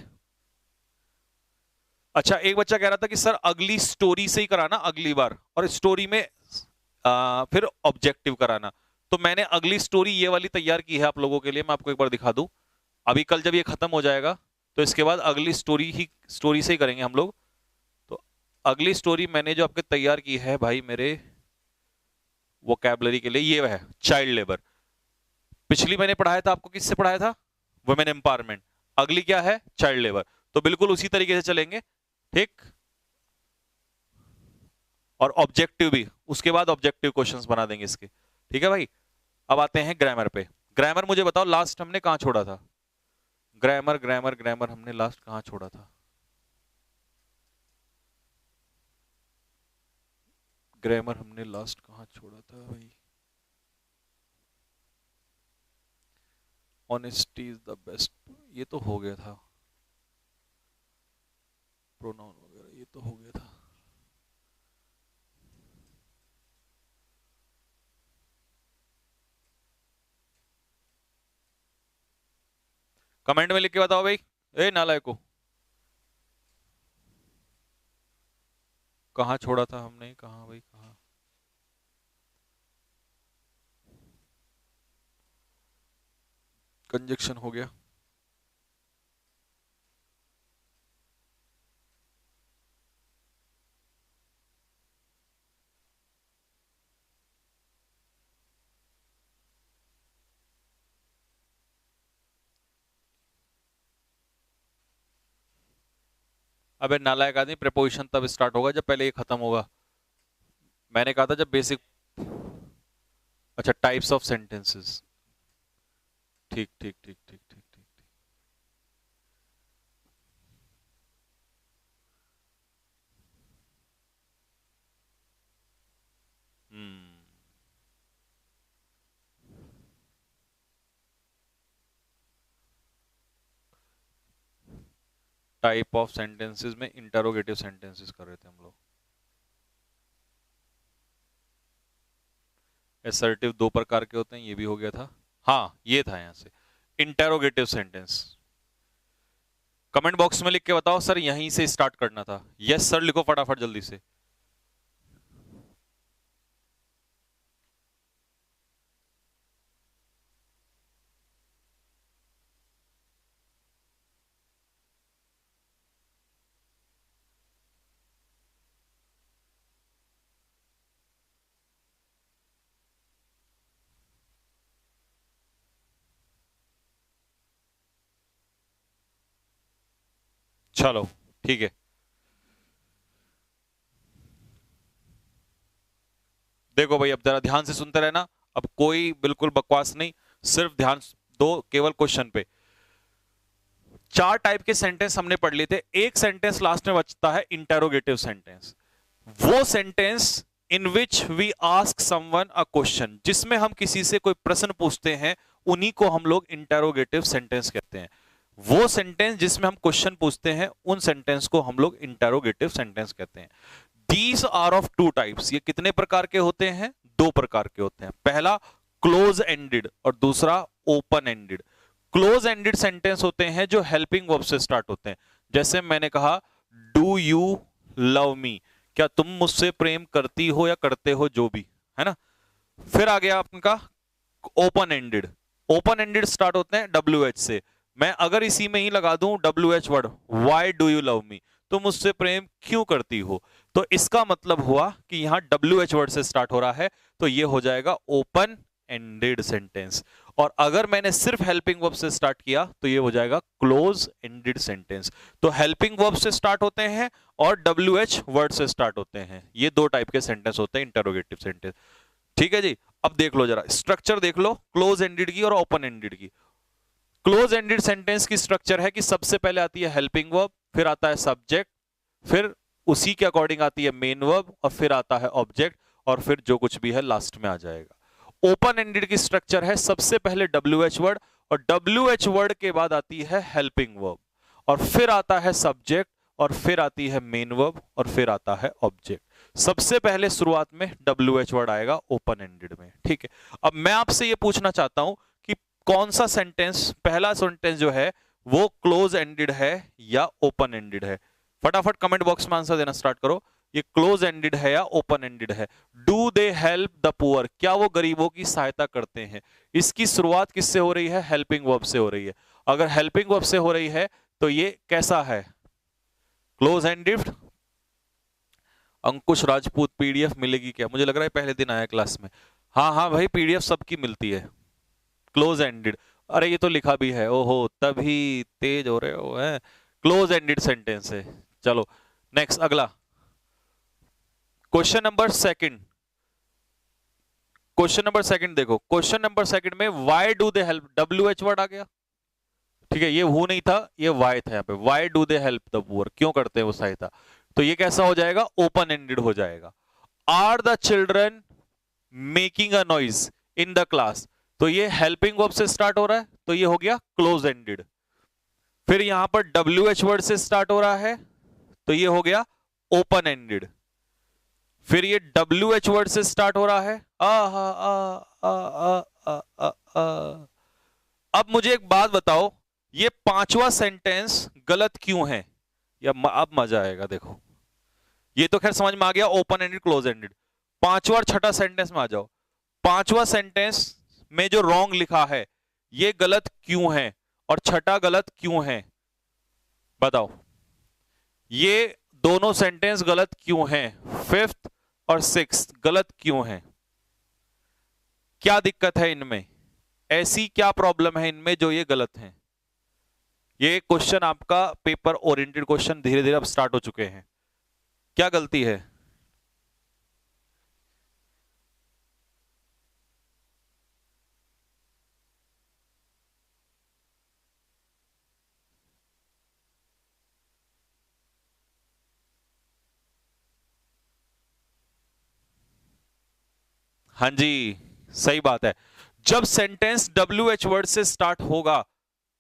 अच्छा, एक बच्चा कह रहा था कि सर अगली स्टोरी से ही कराना अगली बार, और स्टोरी में फिर ऑब्जेक्टिव कराना। तो मैंने अगली स्टोरी ये वाली तैयार की है आप लोगों के लिए, मैं आपको एक बार दिखा दूं। अभी कल जब ये खत्म हो जाएगा तो इसके बाद अगली स्टोरी से ही करेंगे हम लोग। तो अगली स्टोरी मैंने जो आपके तैयार की है भाई मेरे वोकैबुलरी के लिए, ये है चाइल्ड लेबर। पिछली मैंने पढ़ाया था आपको, किससे पढ़ाया था? Women empowerment. अगली क्या है? Child labour. तो बिल्कुल उसी तरीके से चलेंगे, ठीक। और ऑब्जेक्टिव भी उसके बाद ऑब्जेक्टिव क्वेश्चंस बना देंगे इसके, ठीक है भाई। अब आते हैं ग्रामर पे। ग्रामर मुझे बताओ लास्ट हमने कहां छोड़ा था? ग्रामर ग्रामर ग्रामर हमने लास्ट कहां छोड़ा था? ग्रामर हमने लास्ट कहां छोड़ा था भाई? ऑनेस्टी इज द बेस्ट, ये तो हो गया था। प्रोनाउन वगैरह ये तो हो गया था। कमेंट में लिख के बताओ भाई, ए नालायक को, कहां छोड़ा था हमने? कहां भाई कहां? कंजक्शन हो गया। अबे नालायक आदमी, प्रीपोजिशन तब स्टार्ट होगा जब पहले ये खत्म होगा। मैंने कहा था जब बेसिक। अच्छा, टाइप्स ऑफ सेंटेंसेस। ठीक ठीक ठीक ठीक ठीक ठीक। हम्म। टाइप ऑफ सेंटेंसेस में इंटरोगेटिव सेंटेंसेस कर रहे थे हम लोग। असर्टिव दो प्रकार के होते हैं, ये भी हो गया था। हाँ ये था यहां से इंटरोगेटिव सेंटेंस। कमेंट बॉक्स में लिख के बताओ सर यहीं से स्टार्ट करना था। यस सर लिखो फटाफट जल्दी से। चलो ठीक है, देखो भाई अब जरा ध्यान से सुनते रहना। अब कोई बिल्कुल बकवास नहीं, सिर्फ ध्यान दो केवल क्वेश्चन पे। चार टाइप के सेंटेंस हमने पढ़ लिए थे। एक सेंटेंस लास्ट में बचता है इंटरोगेटिव सेंटेंस। वो sentence in which we ask someone a question, जिसमें हम किसी से कोई प्रश्न पूछते हैं, उन्हीं को हम लोग इंटरोगेटिव सेंटेंस कहते हैं। वो सेंटेंस जिसमें हम क्वेश्चन पूछते हैं, उन सेंटेंस को हम लोग इंटरोगेटिव सेंटेंस कहते हैं। These are of two types. ये कितने प्रकार के होते हैं? दो प्रकार के होते हैं। पहला क्लोज एंडेड और दूसरा open ended. Close ended sentence होते हैं जो हेल्पिंग वर्ब से स्टार्ट होते हैं। जैसे मैंने कहा डू यू लव मी, क्या तुम मुझसे प्रेम करती हो या करते हो, जो भी है ना। फिर आ गया आपका open ended. Open ended start होते हैं डब्ल्यू एच से। मैं अगर इसी में ही लगा दूं W H word, why do you love me, तुम मुझसे प्रेम क्यों करती हो, तो इसका मतलब हुआ कि यहां डब्ल्यू एच वर्ड से स्टार्ट हो रहा है, तो ये हो जाएगा ओपन एंडेड सेंटेंस। और अगर मैंने सिर्फ हेल्पिंग वर्ब से स्टार्ट किया तो ये हो जाएगा क्लोज एंडेड सेंटेंस। तो हेल्पिंग वर्ब से स्टार्ट होते हैं और डब्ल्यू एच वर्ड से स्टार्ट होते हैं। ये दो टाइप के सेंटेंस होते हैं इंटरोगेटिव सेंटेंस, ठीक है जी। अब देख लो जरा स्ट्रक्चर देख लो क्लोज एंडेड की और ओपन एंडेड की। क्लोज एंडेड सेंटेंस की स्ट्रक्चर है कि सबसे पहले आती है हेल्पिंग वर्ब, फिर आता है सब्जेक्ट, फिर उसी के अकॉर्डिंग आती है मेन वर्ब, और फिर आता है ऑब्जेक्ट, और फिर जो कुछ भी है लास्ट में आ जाएगा। ओपन एंडेड की स्ट्रक्चर है सबसे पहले डब्ल्यू एच वर्ड, और डब्ल्यू एच वर्ड के बाद आती है हेल्पिंग वर्ब, और फिर आता है सब्जेक्ट, और फिर आती है मेन वर्ब, और फिर आता है ऑब्जेक्ट। सबसे पहले शुरुआत में डब्ल्यू एच वर्ड आएगा ओपन एंडेड में, ठीक है। अब मैं आपसे यह पूछना चाहता हूं कि कौन सा सेंटेंस, पहला सेंटेंस जो है वो क्लोज एंडेड है या ओपन एंडेड है? फटाफट कमेंट बॉक्स में आंसर देना स्टार्ट करो। ये क्लोज एंडेड है या ओपन एंडेड है? Do they help the poor, क्या वो गरीबों की सहायता करते हैं? इसकी शुरुआत किससे हो रही है? हेल्पिंग वर्ब से हो रही है। अगर हेल्पिंग वर्ब से हो रही है तो ये कैसा है? Close ended. Ankush Rajput, PDF मिलेगी क्या? मुझे लग रहा है पहले दिन आया क्लास में। हाँ हाँ भाई, पीडीएफ सबकी मिलती है। क्लोज एंडेड, अरे ये तो लिखा भी है, ओहो तभी तेज हो रहे हो है। क्लोज एंडेड सेंटेंस है। चलो नेक्स्ट, अगला question number second. Question number second देखो, क्वेश्चन नंबर सेकंड में why do they help, W H word आ गया, ठीक है, ये हु नहीं था, ये वाई था यहाँ पे। Why do they help the poor, क्यों करते हैं वो सहायता? तो ये कैसा हो जाएगा? ओपन एंडेड हो जाएगा। Are the children making a noise in the class, तो ये हेल्पिंग वर्ब से स्टार्ट हो रहा है, तो ये हो गया क्लोज एंडेड। फिर यहां पर डब्ल्यू एच वर्ड से स्टार्ट हो रहा है, तो ये हो गया ओपन एंडेड। फिर ये डब्ल्यू एच वर्ड से स्टार्ट हो रहा है, अब मुझे एक बात बताओ, ये पांचवा सेंटेंस गलत क्यों है? या अब मजा आएगा, देखो ये तो खैर समझ में आ गया, ओपन एंडेड क्लोज एंडेड। पांचवा और छठा सेंटेंस में आ जाओ। पांचवा सेंटेंस में जो रॉन्ग लिखा है ये गलत क्यों है, और छठा गलत क्यों है? बताओ, ये दोनों सेंटेंस गलत क्यों हैं? फिफ्थ और सिक्स्थ गलत क्यों हैं? क्या दिक्कत है इनमें? ऐसी क्या प्रॉब्लम है इनमें जो ये गलत हैं? ये क्वेश्चन आपका पेपर ओरिएंटेड क्वेश्चन धीरे धीरे अब स्टार्ट हो चुके हैं। क्या गलती है? हाँ जी, सही बात है। जब सेंटेंस डब्ल्यू एच वर्ड से स्टार्ट होगा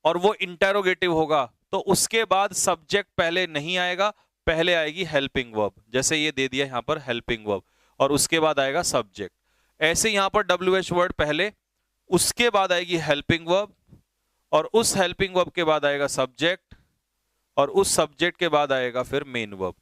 और वो इंटेरोगेटिव होगा, तो उसके बाद सब्जेक्ट पहले नहीं आएगा, पहले आएगी हेल्पिंग वर्ब। जैसे ये दे दिया यहां पर हेल्पिंग वर्ब, और उसके बाद आएगा सब्जेक्ट। ऐसे यहां पर डब्ल्यू एच वर्ड पहले, उसके बाद आएगी हेल्पिंग वर्ब, और उस हेल्पिंग वर्ब के बाद आएगा सब्जेक्ट, और उस सब्जेक्ट के बाद आएगा फिर मेन वर्ब।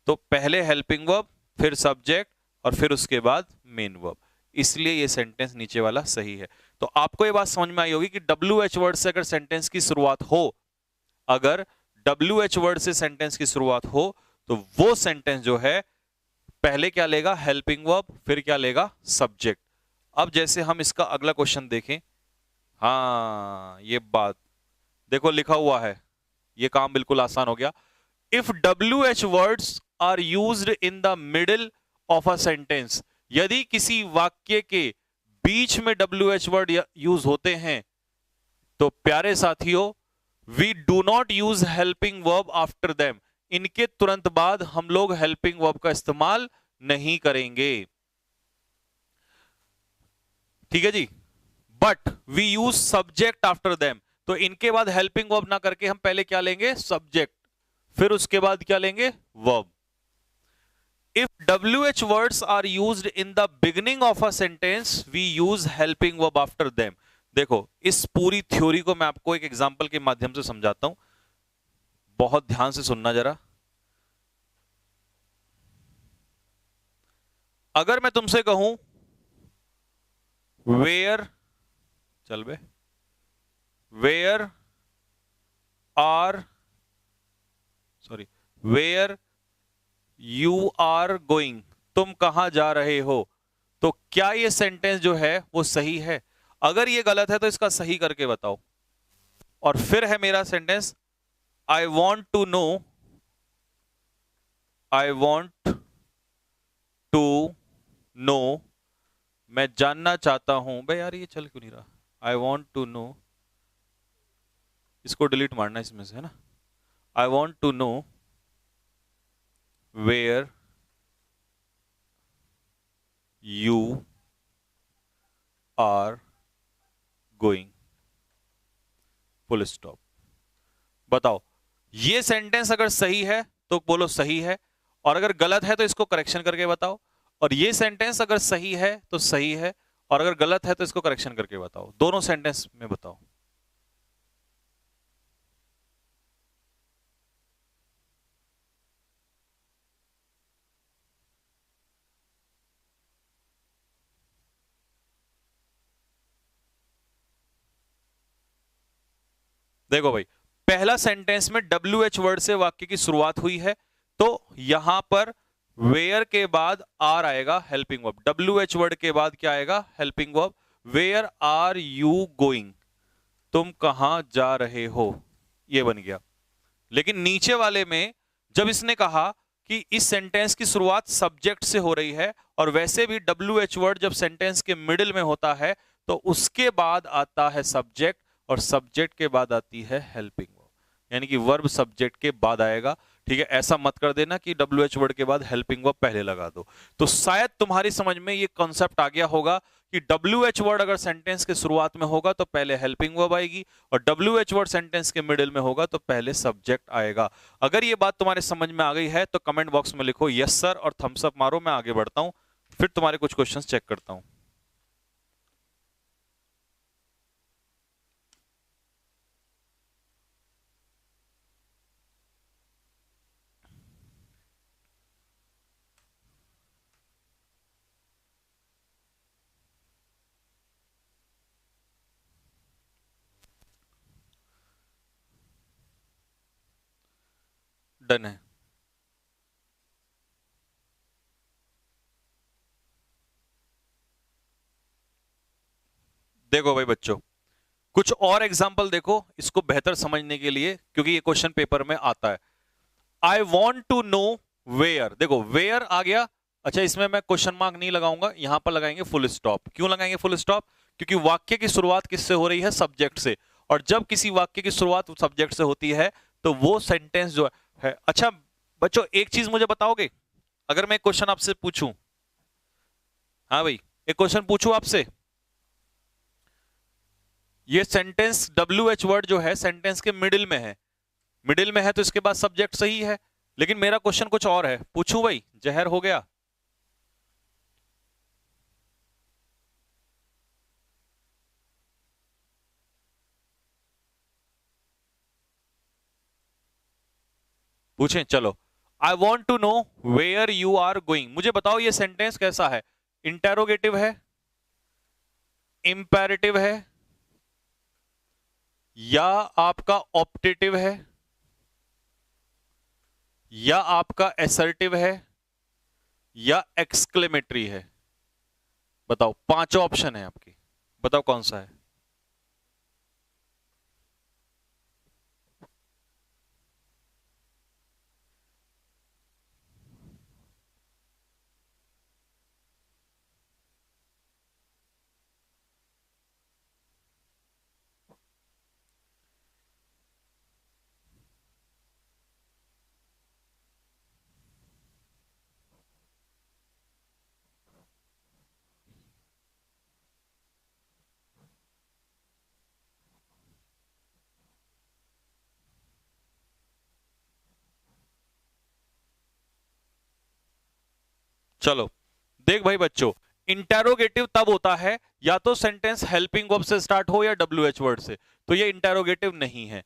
तो पहले हेल्पिंग वर्ब, फिर सब्जेक्ट, और फिर उसके बाद मेन वर्ब। इसलिए ये सेंटेंस नीचे वाला सही है। तो आपको ये बात समझ में आई होगी कि डब्ल्यू एच वर्ड से अगर सेंटेंस की शुरुआत हो, अगर डब्ल्यू एच वर्ड से सेंटेंस की शुरुआत हो, तो वो सेंटेंस जो है पहले क्या लेगा? हेल्पिंग वर्ब, फिर क्या लेगा? सब्जेक्ट। अब जैसे हम इसका अगला क्वेश्चन देखें, हाँ ये बात देखो लिखा हुआ है, ये काम बिल्कुल आसान हो गया। If W H words are used in the middle of a sentence, यदि किसी वाक्य के बीच में डब्ल्यू एच वर्ड यूज होते हैं, तो प्यारे साथियों we do not use helping verb after them, इनके तुरंत बाद हम लोग हेल्पिंग वर्ब का इस्तेमाल नहीं करेंगे, ठीक है जी। But we use subject after them, तो इनके बाद हेल्पिंग वर्ब ना करके हम पहले क्या लेंगे? सब्जेक्ट, फिर उसके बाद क्या लेंगे? Verb. If WH words are used in the beginning of a sentence, we use helping verb after them. देखो इस पूरी थ्योरी को मैं आपको एक एग्जांपल के माध्यम से समझाता हूं, बहुत ध्यान से सुनना जरा। अगर मैं तुमसे कहूं वेयर, चल बे, where are, sorry, where you are going, तुम कहां जा रहे हो, तो क्या ये सेंटेंस जो है वो सही है? अगर ये गलत है तो इसका सही करके बताओ। और फिर है मेरा sentence, I want to know, I want to know, मैं जानना चाहता हूं। भाई यार ये चल क्यों नहीं रहा? आई वॉन्ट टू नो, इसको डिलीट मारना इसमें से, है ना। I want to know where you are going, full stop. बताओ ये सेंटेंस अगर सही है तो बोलो सही है, और अगर गलत है तो इसको करेक्शन करके बताओ। और ये सेंटेंस अगर सही है तो सही है, और अगर गलत है तो इसको करेक्शन करके बताओ। दोनों सेंटेंस में बताओ। देखो भाई, पहला सेंटेंस में WH वर्ड से वाक्य की शुरुआत हुई है, तो यहां पर वेयर के बाद आर आएगा, हेल्पिंग वर्ब। WH वर्ड के बाद क्या आएगा? Helping verb. Where are you going, तुम कहां जा रहे हो, ये बन गया। लेकिन नीचे वाले में जब इसने कहा कि इस सेंटेंस की शुरुआत सब्जेक्ट से हो रही है, और वैसे भी WH वर्ड जब सेंटेंस के मिडिल में होता है तो उसके बाद आता है सब्जेक्ट, और सब्जेक्ट के बाद आती है हेल्पिंग वर्ब, यानी कि वर्ब सब्जेक्ट के बाद आएगा। ठीक है, ऐसा मत कर देना कि WH वर्ड के बाद हेल्पिंग वर्ब पहले लगा दो। तो शायद तुम्हारी समझ में ये कॉन्सेप्ट आ गया होगा कि WH वर्ड अगर सेंटेंस के शुरुआत में होगा तो पहले हेल्पिंग वर्ब आएगी, और WH वर्ड सेंटेंस के मिडिल में होगा तो पहले सब्जेक्ट आएगा। अगर ये बात तुम्हारे समझ में आ गई है तो कमेंट बॉक्स में लिखो यस सर और थम्स अप मारो। मैं आगे बढ़ता हूं, फिर तुम्हारे कुछ क्वेश्चंस चेक करता हूं। डन है। देखो भाई बच्चों, कुछ और एग्जाम्पल देखो इसको बेहतर समझने के लिए, क्योंकि ये क्वेश्चन पेपर में आता है। I want to know where, देखो वेयर आ गया। अच्छा, इसमें मैं क्वेश्चन मार्क नहीं लगाऊंगा, यहां पर लगाएंगे फुल स्टॉप। क्यों लगाएंगे फुल स्टॉप? क्योंकि वाक्य की शुरुआत किससे हो रही है? सब्जेक्ट से, और जब किसी वाक्य की शुरुआत सब्जेक्ट से होती है तो वो सेंटेंस जो है। अच्छा बच्चों, एक चीज मुझे बताओगे, अगर मैं क्वेश्चन आपसे पूछूं, हाँ भाई एक क्वेश्चन पूछूं आपसे, ये सेंटेंस WH वर्ड जो है सेंटेंस के मिडिल में है, मिडिल में है तो इसके बाद सब्जेक्ट सही है, लेकिन मेरा क्वेश्चन कुछ और है। पूछूं भाई? जहर हो गया? पूछें? चलो। I want to know where you are going, मुझे बताओ ये सेंटेंस कैसा है? इंटेरोगेटिव है, इंपेरेटिव है, या आपका ऑप्टेटिव है, या आपका एसर्टिव है, या एक्सक्लेमेटरी है? बताओ, पांचों ऑप्शन है आपकी, बताओ कौन सा है? चलो देख भाई बच्चों, इंटेरोगेटिव तब होता है या तो सेंटेंस हेल्पिंग वर्ब से स्टार्ट हो या WH वर्ड से, तो ये इंटेरोगेटिव नहीं है।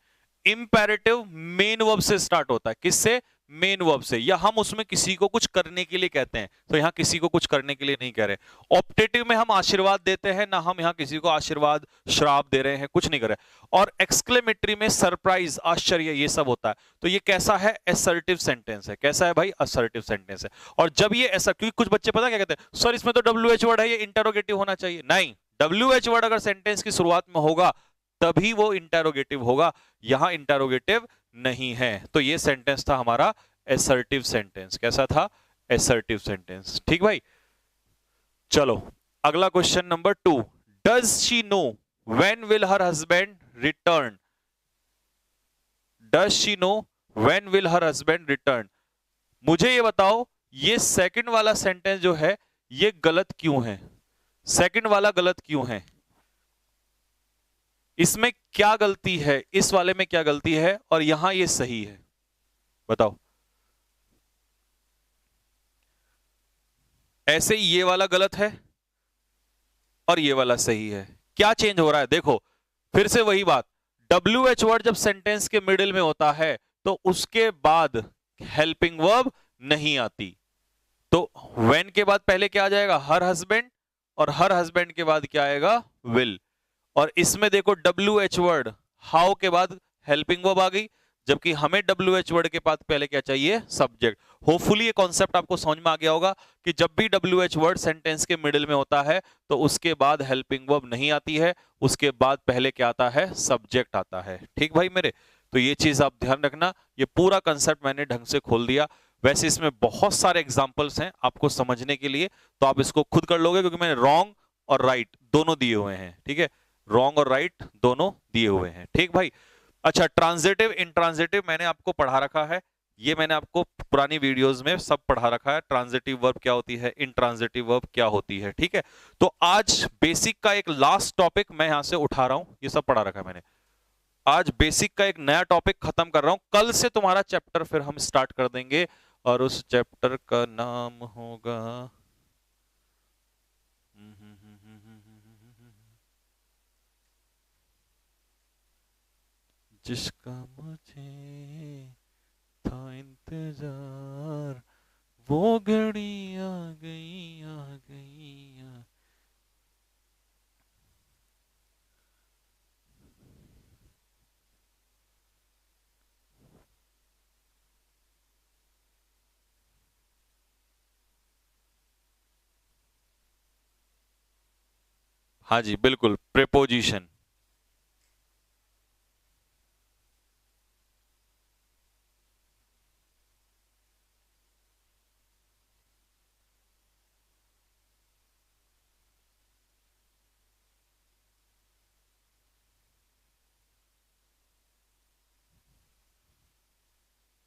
इंपेरेटिव मेन वर्ब से स्टार्ट होता है, किससे? मेन वर्ब से, या हम उसमें किसी को कुछ करने के लिए कहते हैं, तो यहां किसी को कुछ करने के लिए नहीं कह रहे। ऑप्टेटिव में हम आशीर्वाद देते हैं ना, हम यहां किसी को आशीर्वाद श्राप दे रहे हैं, कुछ नहीं कर रहे। और एक्सक्लेमेटरी में सरप्राइज, आश्चर्य, ये सब होता है। तो ये कैसा है? असर्टिव सेंटेंस है। कैसा है भाई? असर्टिव सेंटेंस है। और जब ये ऐसा, क्योंकि कुछ बच्चे पता क्या कहते हैं, सर इसमें तो WH वर्ड है, ये इंटेरोगेटिव होना चाहिए। नहीं, WH वर्ड अगर सेंटेंस की शुरुआत में होगा तभी वो इंटेरोगेटिव होगा, यहां इंटेरोगेटिव नहीं है। तो ये सेंटेंस था हमारा असर्टिव सेंटेंस। कैसा था? Assertive sentence. ठीक भाई, चलो अगला question number 2। Does she know when will her husband return? Does she know when will her husband return? मुझे ये बताओ, ये सेकंड वाला सेंटेंस जो है ये गलत क्यों है? सेकंड वाला गलत क्यों है? इसमें क्या गलती है? इस वाले में क्या गलती है और यहां ये सही है? बताओ। ऐसे ही ये वाला गलत है और ये वाला सही है। क्या चेंज हो रहा है? देखो फिर से वही बात, WH वर्ड जब सेंटेंस के मिडिल में होता है तो उसके बाद हेल्पिंग वर्ब नहीं आती। तो व्हेन के बाद पहले क्या आ जाएगा? हर हस्बैंड, और हर हस्बैंड के बाद क्या आएगा? विल। और इसमें देखो WH वर्ड हाउ के बाद हेल्पिंग वर्ब आ गई, जबकि हमें WH वर्ड के बाद पहले क्या चाहिए, सब्जेक्ट। होपफुली ये कॉन्सेप्ट आपको समझ में आ गया होगा कि जब भी WH वर्ड सेंटेंस के मिडिल में होता है तो उसके बाद हेल्पिंग वर्ब नहीं आती है, उसके बाद पहले क्या आता है, सब्जेक्ट आता है। ठीक भाई मेरे, तो ये चीज आप ध्यान रखना। ये पूरा कंसेप्ट मैंने ढंग से खोल दिया। वैसे इसमें बहुत सारे एग्जाम्पल्स हैं आपको समझने के लिए, तो आप इसको खुद कर लोगे, क्योंकि मैंने रॉन्ग और राइट दोनों दिए हुए हैं। ठीक है, रॉन्ग और राइट दोनों दिए हुए हैं। ठीक भाई, अच्छा, ट्रांजिटिव इंट्रांजिटिव मैंने आपको पढ़ा रखा है, ये मैंने आपको पुरानी वीडियोस में सब पढ़ा रखा है। ट्रांजिटिव वर्ब क्या होती है, इंट्रांजिटिव वर्ब क्या होती है। ठीक है, तो आज बेसिक का एक लास्ट टॉपिक मैं यहां से उठा रहा हूं, ये सब पढ़ा रखा है मैंने। आज बेसिक का एक नया टॉपिक खत्म कर रहा हूं, कल से तुम्हारा चैप्टर फिर हम स्टार्ट कर देंगे, और उस चैप्टर का नाम होगा जिसका मुझे था इंतजार, वो घड़ी आ गई आ गई आ। हाँ जी बिल्कुल, प्रेपोजिशन।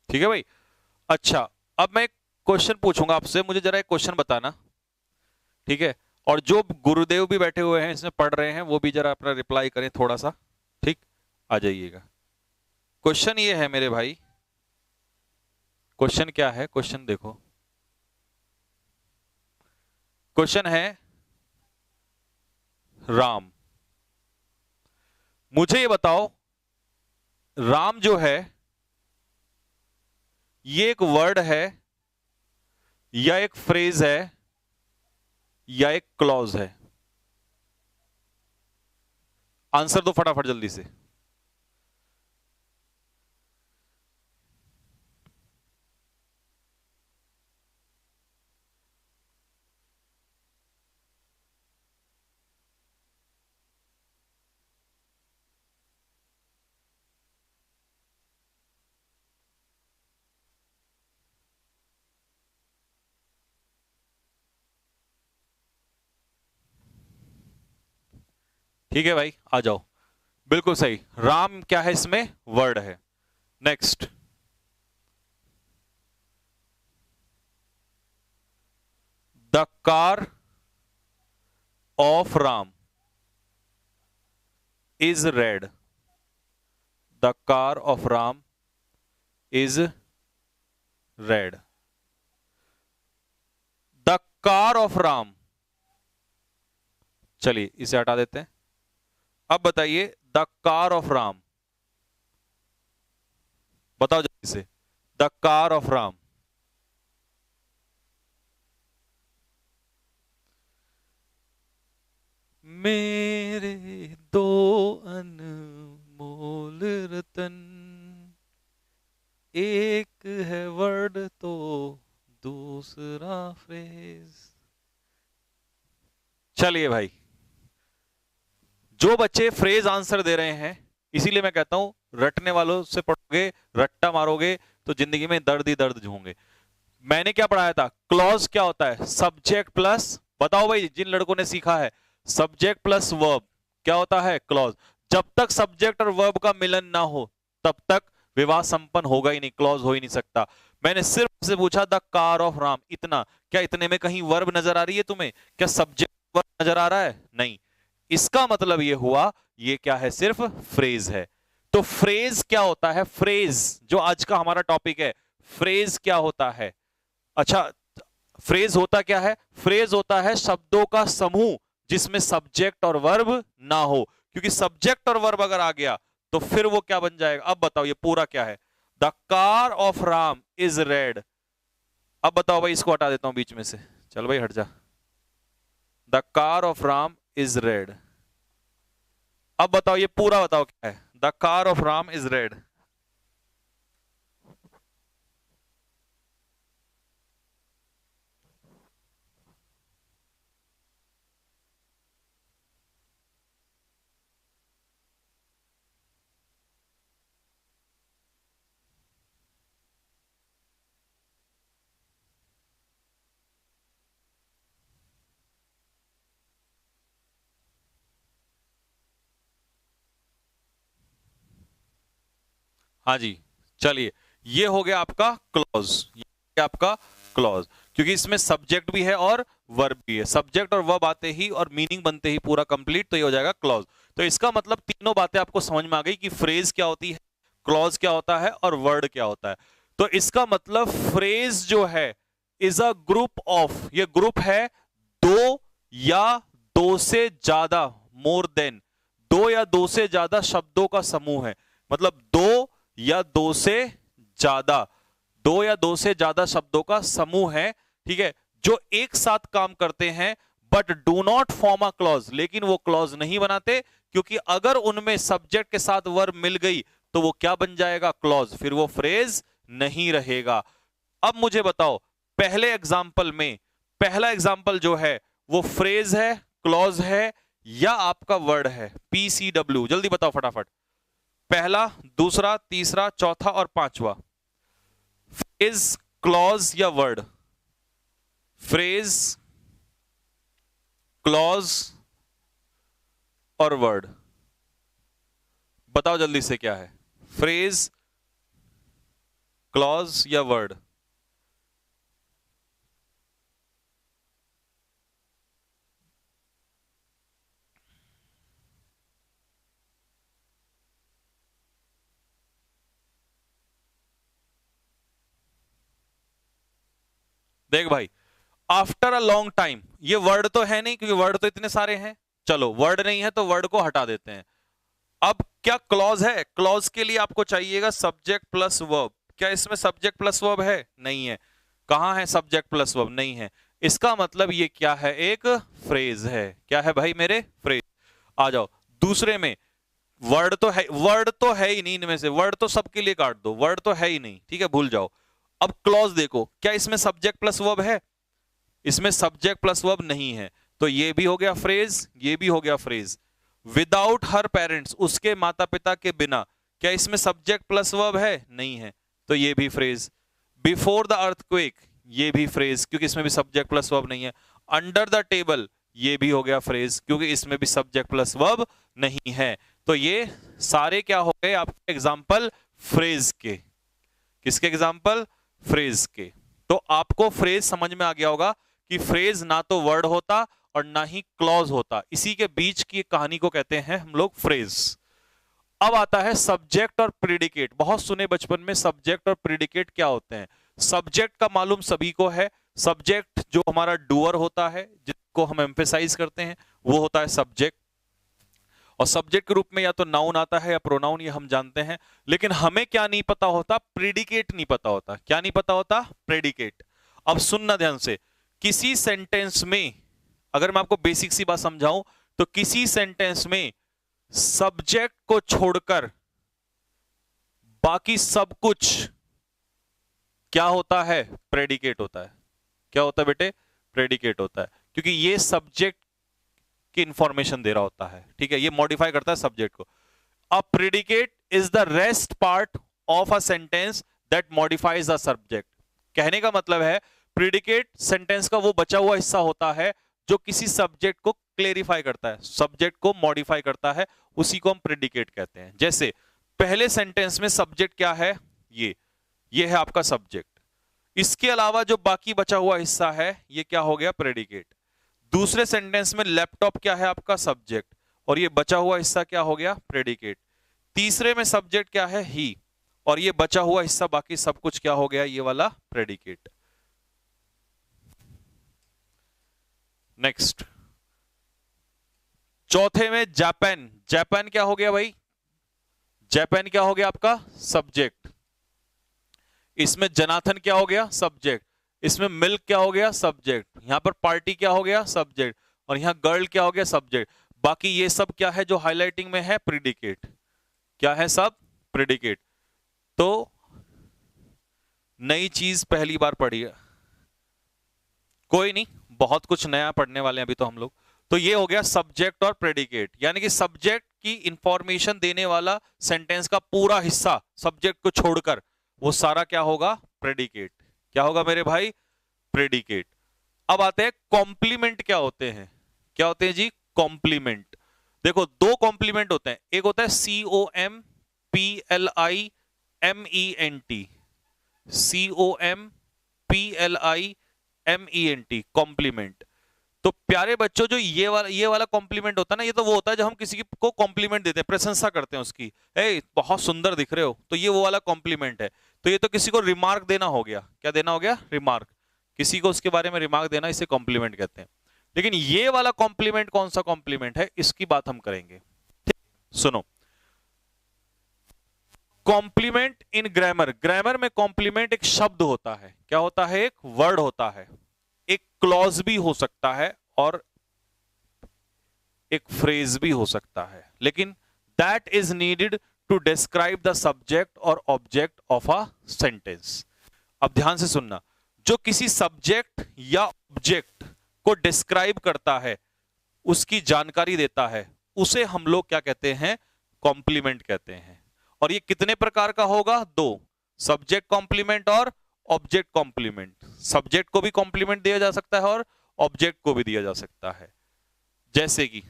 ठीक है भाई, अच्छा, अब मैं एक क्वेश्चन पूछूंगा आपसे, मुझे जरा एक क्वेश्चन बताना। ठीक है, और जो गुरुदेव भी बैठे हुए हैं इसमें पढ़ रहे हैं वो भी जरा अपना रिप्लाई करें थोड़ा सा। ठीक, आ जाइएगा। क्वेश्चन ये है मेरे भाई, क्वेश्चन क्या है, क्वेश्चन देखो, क्वेश्चन है राम। मुझे ये बताओ, राम जो है ये एक वर्ड है या एक फ्रेज है या एक क्लॉज है? आंसर दो फटाफट जल्दी से। ठीक है भाई, आ जाओ, बिल्कुल सही, राम क्या है इसमें, वर्ड है। Next, the car of Ram is red. The car of Ram is red. The car of Ram, चलिए इसे हटा देते हैं। अब बताइए, द कार ऑफ राम, बताओ जल्दी से, द कार ऑफ राम। मेरे दो अनमोल रतन, एक है वर्ड तो दूसरा फ्रेज। चलिए भाई, जो बच्चे फ्रेज आंसर दे रहे हैं, इसीलिए मैं कहता हूं रटने वालों से पढ़ोगे, रट्टा मारोगे तो जिंदगी में दर्द ही दर्द होंगे। मैंने क्या पढ़ाया था, क्लॉज क्या होता है, सब्जेक्ट प्लस, बताओ भाई जिन लड़कों ने सीखा है, सब्जेक्ट प्लस वर्ब क्या होता है, क्लॉज। जब तक सब्जेक्ट और वर्ब का मिलन ना हो तब तक विवाह संपन्न होगा ही नहीं, क्लॉज हो ही नहीं सकता। मैंने सिर्फ से पूछा द कार ऑफ राम, इतना, क्या इतने में कहीं वर्ब नजर आ रही है तुम्हें, क्या सब्जेक्ट वर्ब नजर आ रहा है, नहीं। इसका मतलब ये हुआ, ये क्या है, सिर्फ फ्रेज है। तो फ्रेज क्या होता है, फ्रेज जो आज का हमारा टॉपिक है, फ्रेज क्या होता है। अच्छा, फ्रेज होता क्या है, फ्रेज होता है शब्दों का समूह जिसमें सब्जेक्ट और वर्ब ना हो, क्योंकि सब्जेक्ट और वर्ब अगर आ गया तो फिर वो क्या बन जाएगा। अब बताओ ये पूरा क्या है, the car of Ram is red. अब बताओ भाई, इसको हटा देता हूं बीच में से, चल भाई हट जा। The car of Ram is red. अब बताओ ये पूरा बताओ क्या है, the car of Ram is red. हाँ जी, चलिए, ये हो गया आपका क्लॉज, ये आपका क्लॉज, क्योंकि इसमें सब्जेक्ट भी है और वर्ब भी है। सब्जेक्ट और वर्ब आते ही और मीनिंग बनते ही पूरा कंप्लीट, तो ये हो जाएगा क्लॉज। तो इसका मतलब तीनों बातें आपको समझ में आ गई कि फ्रेज क्या होती है, क्लॉज क्या होता है और वर्ड क्या होता है। तो इसका मतलब फ्रेज जो है इज अ ग्रुप ऑफ, ये ग्रुप है दो या दो से ज्यादा, मोर देन, दो या दो से ज्यादा शब्दों का समूह है। मतलब दो या दो से ज्यादा, दो या दो से ज्यादा शब्दों का समूह है, ठीक है, जो एक साथ काम करते हैं but do not form a clause, लेकिन वो क्लॉज नहीं बनाते, क्योंकि अगर उनमें सब्जेक्ट के साथ वर्ब मिल गई तो वो क्या बन जाएगा, क्लॉज, फिर वो फ्रेज नहीं रहेगा। अब मुझे बताओ, पहले एग्जाम्पल में, पहला एग्जाम्पल जो है वो फ्रेज है, क्लॉज है, या आपका वर्ड है, PCW, जल्दी बताओ फटाफट। पहला, दूसरा, तीसरा, चौथा और पांचवा, फ्रेज, क्लॉज या वर्ड? फ्रेज, क्लॉज और वर्ड, बताओ जल्दी से क्या है, फ्रेज, क्लॉज या वर्ड? देख भाई, आफ्टर अ लॉन्ग टाइम, ये वर्ड तो है नहीं, क्योंकि वर्ड तो इतने सारे हैं। चलो, वर्ड नहीं है तो वर्ड को हटा देते हैं। अब क्या क्लॉज है? क्लॉज के लिए आपको चाहिएगा सब्जेक्ट प्लस वर्ब। क्या इसमें सब्जेक्ट प्लस वर्ब है? नहीं है। कहां है सब्जेक्ट प्लस वर्ब? नहीं है। इसका मतलब ये क्या है, एक फ्रेज है। क्या है भाई मेरे? फ्रेज। आ जाओ दूसरे में, वर्ड तो है, वर्ड तो है ही नहीं इनमें से, वर्ड तो सबके लिए काट दो, वर्ड तो है ही नहीं, ठीक है, भूल जाओ। अब क्लॉज देखो, क्या इसमें सब्जेक्ट प्लस वर्ब है? इसमें सब्जेक्ट प्लस वर्ब नहीं है, तो ये भी हो गया फ्रेज, ये भी हो गया फ्रेज। विदाउट हर पेरेंट्स, उसके माता पिता के बिना, क्या इसमें सब्जेक्ट प्लस वर्ब है? नहीं है, तो ये भी फ्रेज। बिफोर द अर्थक्वेक, ये भी फ्रेज, क्योंकि इसमें भी सब्जेक्ट प्लस वर्ब नहीं है। अंडर द टेबल, ये भी हो गया फ्रेज, क्योंकि इसमें भी सब्जेक्ट प्लस वर्ब नहीं है। तो ये सारे क्या हो गए आपके एग्जाम्पल फ्रेज के। किसके एग्जाम्पल? फ्रेज के। तो आपको फ्रेज समझ में आ गया होगा कि फ्रेज ना तो वर्ड होता और ना ही क्लॉज होता, इसी के बीच की कहानी को कहते हैं हम लोग फ्रेज। अब आता है सब्जेक्ट और प्रेडिकेट। बहुत सुने बचपन में सब्जेक्ट और प्रेडिकेट क्या होते हैं। सब्जेक्ट का मालूम सभी को है, सब्जेक्ट जो हमारा डूअर होता है, जिसको हम एम्फेसाइज करते हैं, वो होता है सब्जेक्ट। और सब्जेक्ट के रूप में या तो नाउन आता है या प्रोनाउन, ये हम जानते हैं। लेकिन हमें क्या नहीं पता होता? प्रेडिकेट नहीं पता होता। क्या नहीं पता होता? प्रेडिकेट। अब सुनना ध्यान से, किसी सेंटेंस में, अगर मैं आपको बेसिक सी बात समझाऊं, तो किसी सेंटेंस में सब्जेक्ट को छोड़कर बाकी सब कुछ क्या होता है? प्रेडिकेट होता है। क्या होता है बेटे? प्रेडिकेट होता है, क्योंकि ये सब्जेक्ट की इंफॉर्मेशन दे रहा होता है, ठीक है, ये मॉडिफाई करता है सब्जेक्ट को। A predicate is the rest part of a sentence that modifies the subject. कहने का मतलब है, प्रेडिकेट सेंटेंस का वो बचा हुआ हिस्सा होता है जो किसी सब्जेक्ट को क्लेरिफाई करता है, सब्जेक्ट को मॉडिफाई करता है, उसी को हम प्रेडिकेट कहते हैं। जैसे पहले सेंटेंस में सब्जेक्ट क्या है? ये है आपका सब्जेक्ट। इसके अलावा जो बाकी बचा हुआ हिस्सा है, ये क्या हो गया? प्रेडिकेट। दूसरे सेंटेंस में लैपटॉप क्या है? आपका सब्जेक्ट, और ये बचा हुआ हिस्सा क्या हो गया? प्रेडिकेट। तीसरे में सब्जेक्ट क्या है? ही, और ये बचा हुआ हिस्सा बाकी सब कुछ क्या हो गया? ये वाला प्रेडिकेट। नेक्स्ट, चौथे में जापान। जापान क्या हो गया भाई? जापान क्या हो गया आपका? सब्जेक्ट। इसमें जनाथन क्या हो गया? सब्जेक्ट। इसमें मिल्क क्या हो गया? सब्जेक्ट। यहां पर पार्टी क्या हो गया? सब्जेक्ट। और यहां गर्ल क्या हो गया? सब्जेक्ट। बाकी ये सब क्या है जो हाईलाइटिंग में है? प्रेडिकेट। क्या है? सब प्रेडिकेट। तो नई चीज पहली बार पढ़ी है, कोई नहीं, बहुत कुछ नया पढ़ने वाले हैं अभी तो हम लोग। तो ये हो गया सब्जेक्ट और प्रेडिकेट, यानी कि सब्जेक्ट की इंफॉर्मेशन देने वाला सेंटेंस का पूरा हिस्सा सब्जेक्ट को छोड़कर वो सारा क्या होगा? प्रेडिकेट। क्या होगा मेरे भाई? प्रेडिकेट। अब आते हैं कॉम्प्लीमेंट क्या होते हैं। क्या होते हैं जी? कॉम्प्लीमेंट। देखो दो कॉम्प्लीमेंट होते हैं, एक होता है COMPLIMENT, COMPLIMENT, कॉम्प्लीमेंट। तो प्यारे बच्चों, जो ये वाला कॉम्प्लीमेंट होता है ना, ये तो वो होता है जब हम किसी को कॉम्प्लीमेंट देते हैं, प्रशंसा करते हैं उसकी, ए बहुत सुंदर दिख रहे हो, तो ये वो वाला कॉम्प्लीमेंट है। तो ये तो किसी को रिमार्क देना हो गया। क्या देना हो गया? रिमार्क। किसी को उसके बारे में रिमार्क देना, इसे कॉम्प्लीमेंट कहते हैं। लेकिन ये वाला कॉम्प्लीमेंट कौन सा कॉम्प्लीमेंट है, इसकी बात हम करेंगे। ठीक, सुनो। कॉम्प्लीमेंट इन ग्रामर, ग्रामर में कॉम्प्लीमेंट एक शब्द होता है। क्या होता है? एक वर्ड होता है, एक क्लॉज भी हो सकता है और एक फ्रेज भी हो सकता है, लेकिन that is needed to describe the subject और ऑब्जेक्ट ऑफ अ सेंटेंस। अब ध्यान से सुनना, जो किसी सब्जेक्ट या ऑब्जेक्ट को डिस्क्राइब करता है, उसकी जानकारी देता है, उसे हम लोग क्या कहते हैं? कॉम्प्लीमेंट कहते हैं। और ये कितने प्रकार का होगा? दो, सब्जेक्ट कॉम्प्लीमेंट और ऑब्जेक्ट कॉम्प्लीमेंट। सब्जेक्ट को भी कॉम्प्लीमेंट दिया जा सकता है और ऑब्जेक्ट को भी दिया जा सकता है। जैसे कि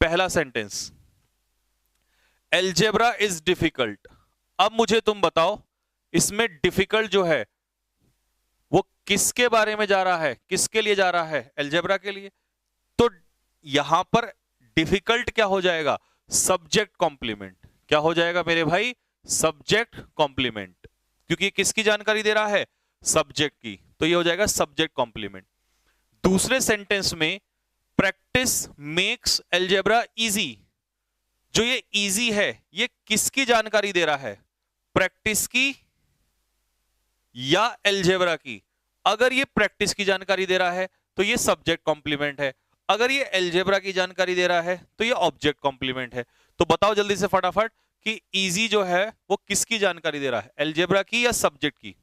पहला सेंटेंस, एल्जेब्रा इज डिफिकल्ट। अब मुझे तुम बताओ, इसमें डिफिकल्ट जो है वो किसके बारे में जा रहा है? किसके लिए जा रहा है? एल्जेब्रा के लिए। तो यहां पर डिफिकल्ट क्या हो जाएगा? Subject complement. क्या हो जाएगा मेरे भाई? सब्जेक्ट कॉम्प्लीमेंट, क्योंकि किसकी जानकारी दे रहा है? सब्जेक्ट की। तो ये हो जाएगा सब्जेक्ट कॉम्प्लीमेंट। दूसरे सेंटेंस में, प्रैक्टिस मेक्स एल्जेब्रा इजी। जो ये इजी है, ये किसकी जानकारी दे रहा है? प्रैक्टिस की या एल्जेब्रा की? अगर ये प्रैक्टिस की जानकारी दे रहा है तो ये सब्जेक्ट कॉम्प्लीमेंट है, अगर ये एल्जेब्रा की जानकारी दे रहा है तो ये ऑब्जेक्ट कॉम्प्लीमेंट है। तो बताओ जल्दी से फटाफट कि इजी जो है वो किसकी जानकारी दे रहा है? एल्जेब्रा की या सब्जेक्ट की?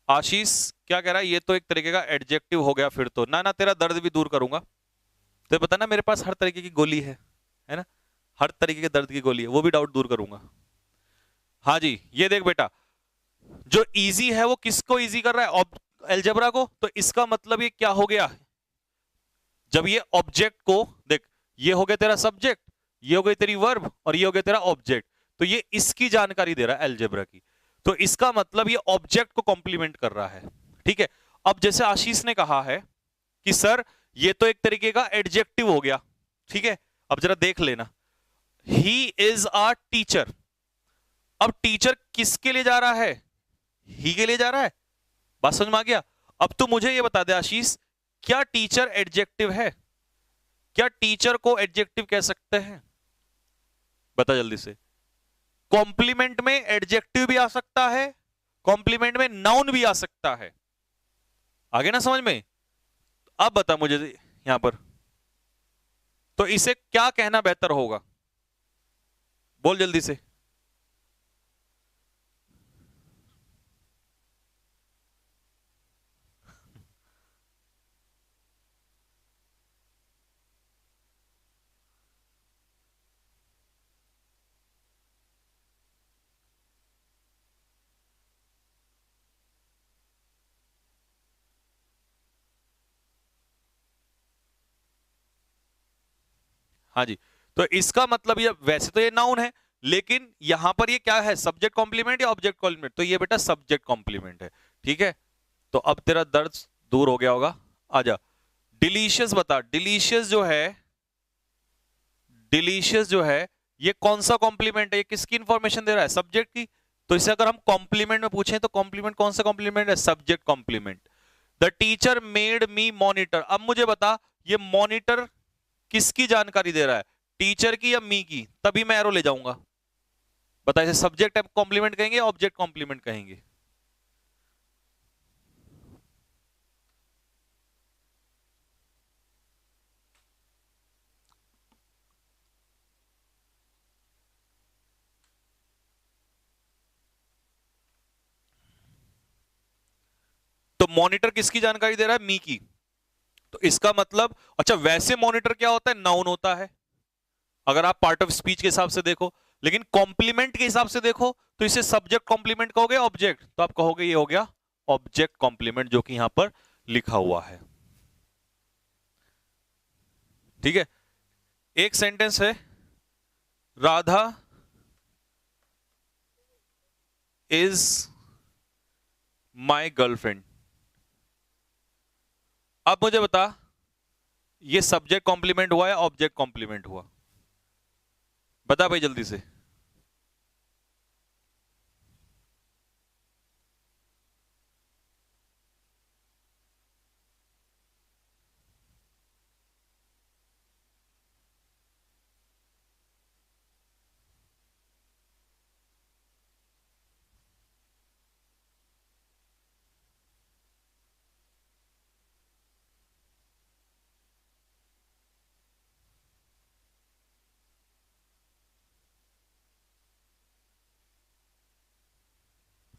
आशीष क्या कह रहा है? ये तो एक तरीके का एडजेक्टिव हो गया फिर तो। ना ना, तेरा दर्द भी दूर करूंगा। तो पता ना, मेरे पास हर तरीके की गोली है ना, हर तरीके के दर्द की गोली है, वो भी डाउट दूर करूंगा। हाँ जी, ये देख बेटा, जो इजी है वो किसको इजी कर रहा है? एल्जेब्रा को। तो इसका मतलब ये क्या हो गया? जब ये ऑब्जेक्ट को देख, ये हो गया तेरा सब्जेक्ट, ये हो गई तेरी वर्ब, और ये हो गया तेरा ऑब्जेक्ट। तो ये इसकी जानकारी दे रहा है, एल्जेब्रा की। तो इसका मतलब ये ऑब्जेक्ट को कॉम्प्लीमेंट कर रहा है। ठीक है। अब जैसे आशीष ने कहा है कि सर ये तो एक तरीके का एडजेक्टिव हो गया। ठीक है, अब जरा देख लेना, ही इज अ टीचर। अब टीचर किसके लिए जा रहा है? ही के लिए जा रहा है। बात समझ में आ गया? अब तू मुझे ये बता दे आशीष, क्या टीचर एडजेक्टिव है? क्या टीचर को एडजेक्टिव कह सकते हैं? बता जल्दी से। कॉम्प्लीमेंट में एडजेक्टिव भी आ सकता है, कॉम्प्लीमेंट में नाउन भी आ सकता है। आगे ना समझ में? अब बता मुझे यहां पर, तो इसे क्या कहना बेहतर होगा? बोल जल्दी से। हाँ जी, तो इसका मतलब ये, वैसे तो ये नाउन है, लेकिन यहां पर ये क्या है? सब्जेक्ट कॉम्प्लीमेंट या ऑब्जेक्ट कॉम्प्लीमेंट? तो ये बेटा सब्जेक्ट कॉम्प्लीमेंट है। ठीक है, तो अब तेरा दर्द दूर हो गया होगा। आजा, डिलीशियस बता। डिलीशियस जो है, डिलीशियस जो है, ये कौन सा कॉम्प्लीमेंट है? ये किसकी इंफॉर्मेशन दे रहा है? सब्जेक्ट की। तो इसे अगर हम कॉम्प्लीमेंट में पूछें तो कॉम्प्लीमेंट कौन सा कॉम्प्लीमेंट है? Subject complement. The teacher made me monitor. अब मुझे बता, ये मॉनिटर किसकी जानकारी दे रहा है? टीचर की या मी की, तभी मैं एरो ले जाऊंगा। बता, इसे सब्जेक्ट कॉम्प्लीमेंट कहेंगे या ऑब्जेक्ट कॉम्प्लीमेंट कहेंगे? तो मॉनिटर किसकी जानकारी दे रहा है? मी की। तो इसका मतलब, अच्छा वैसे मॉनिटर क्या होता है? नाउन होता है, अगर आप पार्ट ऑफ स्पीच के हिसाब से देखो। लेकिन कॉम्प्लीमेंट के हिसाब से देखो तो इसे सब्जेक्ट कॉम्प्लीमेंट कहोगे ऑब्जेक्ट? तो आप कहोगे ये हो गया ऑब्जेक्ट कॉम्प्लीमेंट, जो कि यहां पर लिखा हुआ है। ठीक है, एक सेंटेंस है, राधा इज माई गर्लफ्रेंड। अब मुझे बता, ये सब्जेक्ट कॉम्प्लीमेंट हुआ या ऑब्जेक्ट कॉम्प्लीमेंट हुआ? बता भाई जल्दी से।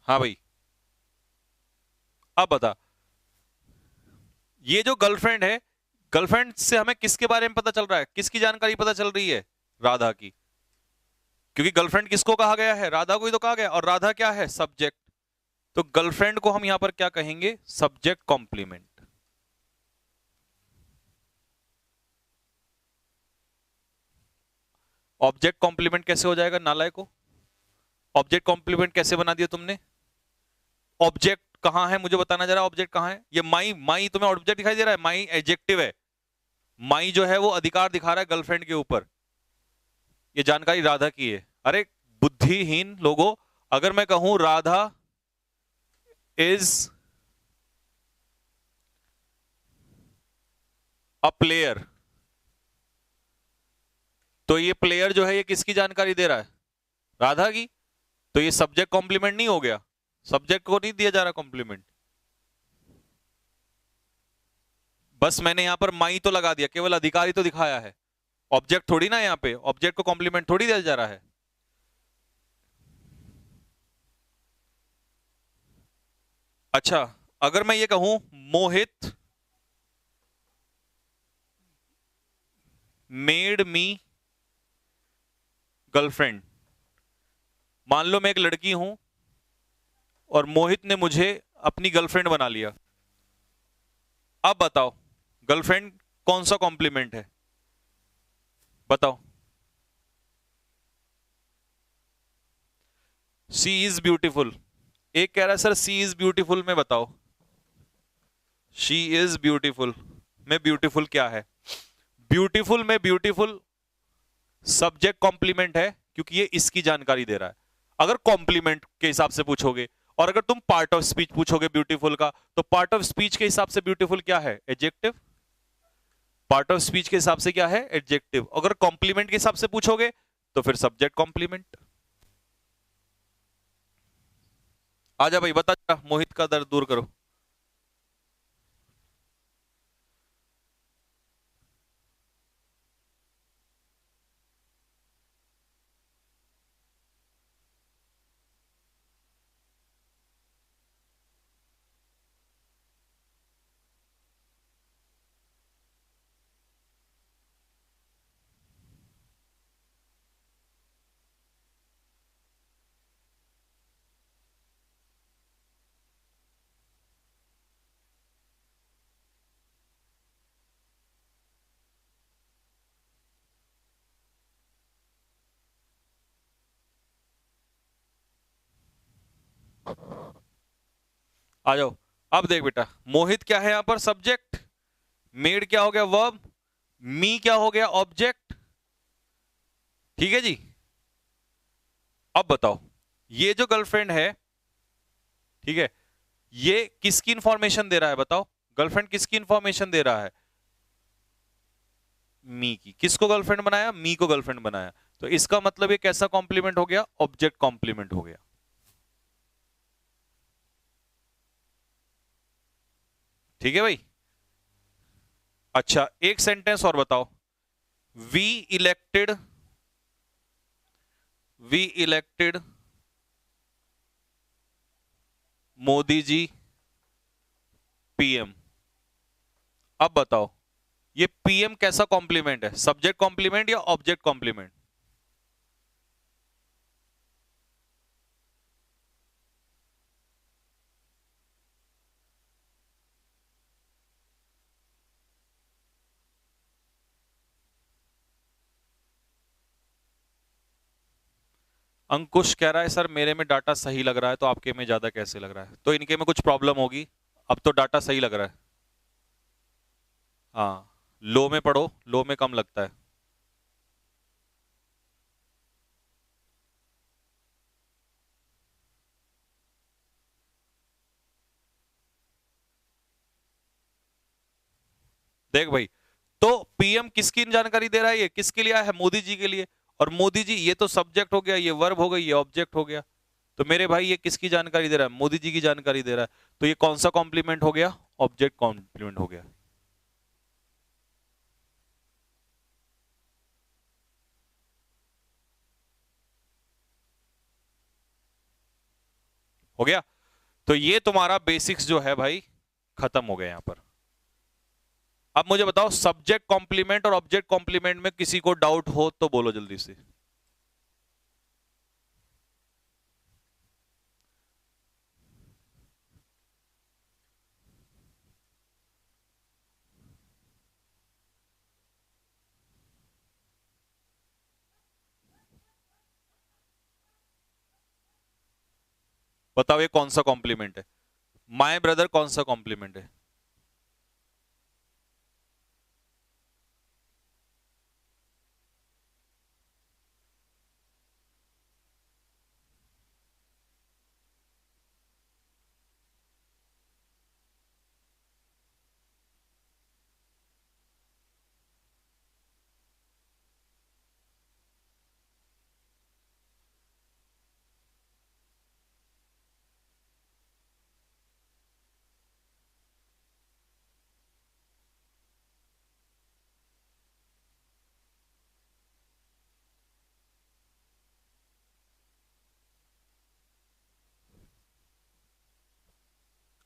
हाँ भाई, अब बता, ये जो गर्लफ्रेंड है, गर्लफ्रेंड से हमें किसके बारे में पता चल रहा है? किसकी जानकारी पता चल रही है? राधा की। क्योंकि गर्लफ्रेंड किसको कहा गया है? राधा को ही तो कहा गया, और राधा क्या है? सब्जेक्ट। तो गर्लफ्रेंड को हम यहां पर क्या कहेंगे? Subject complement. ऑब्जेक्ट कॉम्प्लीमेंट कैसे हो जाएगा नालायक को? ऑब्जेक्ट कॉम्प्लीमेंट कैसे बना दिया तुमने? ऑब्जेक्ट कहां है मुझे बताना जरा, ऑब्जेक्ट कहां है? ये माई, माई तुम्हें ऑब्जेक्ट दिखाई दे रहा है? माई एडजेक्टिव है, माई जो है वो अधिकार दिखा रहा है गर्लफ्रेंड के ऊपर। ये जानकारी राधा की है। अरे बुद्धिहीन लोगों, अगर मैं कहूं राधा इज अ प्लेयर, तो ये प्लेयर जो है ये किसकी जानकारी दे रहा है? राधा की। तो ये सब्जेक्ट कॉम्प्लीमेंट नहीं हो गया? सब्जेक्ट को नहीं दिया जा रहा कॉम्प्लीमेंट। बस मैंने यहां पर माई तो लगा दिया, केवल अधिकारी तो दिखाया है, ऑब्जेक्ट थोड़ी ना। यहां पे ऑब्जेक्ट को कॉम्प्लीमेंट थोड़ी दिया जा रहा है। अच्छा, अगर मैं ये कहूं मोहित मेड मी गर्लफ्रेंड, मान लो मैं एक लड़की हूं और मोहित ने मुझे अपनी गर्लफ्रेंड बना लिया। अब बताओ गर्लफ्रेंड कौन सा कॉम्प्लीमेंट है? बताओ। सी इज ब्यूटीफुल, एक कह रहा है सर सी इज ब्यूटीफुल में बताओ। शी इज ब्यूटीफुल में ब्यूटीफुल क्या है? ब्यूटीफुल में ब्यूटीफुल सब्जेक्ट कॉम्प्लीमेंट है, क्योंकि ये इसकी जानकारी दे रहा है, अगर कॉम्प्लीमेंट के हिसाब से पूछोगे। और अगर तुम पार्ट ऑफ स्पीच पूछोगे ब्यूटीफुल का, तो पार्ट ऑफ स्पीच के हिसाब से ब्यूटीफुल क्या है? एडजेक्टिव। पार्ट ऑफ स्पीच के हिसाब से क्या है? एडजेक्टिव। अगर कॉम्प्लीमेंट के हिसाब से पूछोगे तो फिर सब्जेक्ट कॉम्प्लीमेंट। आजा भाई बता, मोहित का दर्द दूर करो। आ जाओ। अब देख बेटा, मोहित क्या है यहां पर? सब्जेक्ट। मेड क्या हो गया? वर्ब। मी क्या हो गया? ऑब्जेक्ट। ठीक है जी। अब बताओ, ये जो गर्लफ्रेंड है, ठीक है, ये किसकी इंफॉर्मेशन दे रहा है? बताओ, गर्लफ्रेंड किसकी इंफॉर्मेशन दे रहा है? मी की। किसको गर्लफ्रेंड बनाया? मी को गर्लफ्रेंड बनाया। तो इसका मतलब ये कैसा कॉम्प्लीमेंट हो गया? ऑब्जेक्ट कॉम्प्लीमेंट हो गया। ठीक है भाई। अच्छा, एक सेंटेंस और बताओ। We elected, we elected Modi ji PM. अब बताओ, ये पीएम कैसा कॉम्प्लीमेंट है? सब्जेक्ट कॉम्प्लीमेंट या ऑब्जेक्ट कॉम्प्लीमेंट? अंकुश कह रहा है सर मेरे में डाटा सही लग रहा है, तो आपके में ज्यादा कैसे लग रहा है? तो इनके में कुछ प्रॉब्लम होगी। अब तो डाटा सही लग रहा है। हाँ, लो में पढ़ो, लो में कम लगता है। देख भाई, तो पीएम किसकी जानकारी दे रहा है? ये किसके लिए आया है? मोदी जी के लिए। और मोदी जी ये तो सब्जेक्ट हो गया, ये वर्ब हो गई, ये ऑब्जेक्ट हो गया। तो मेरे भाई ये किसकी जानकारी दे रहा है? मोदी जी की जानकारी दे रहा है। तो ये कौन सा कॉम्प्लीमेंट हो गया? ऑब्जेक्ट कॉम्प्लीमेंट हो गया। हो गया। तो ये तुम्हारा बेसिक्स जो है भाई खत्म हो गया यहां पर। अब मुझे बताओ, सब्जेक्ट कॉम्प्लीमेंट और ऑब्जेक्ट कॉम्प्लीमेंट में किसी को डाउट हो तो बोलो जल्दी से। बताओ ये कौन सा कॉम्प्लीमेंट है? माय ब्रदर कौन सा कॉम्प्लीमेंट है?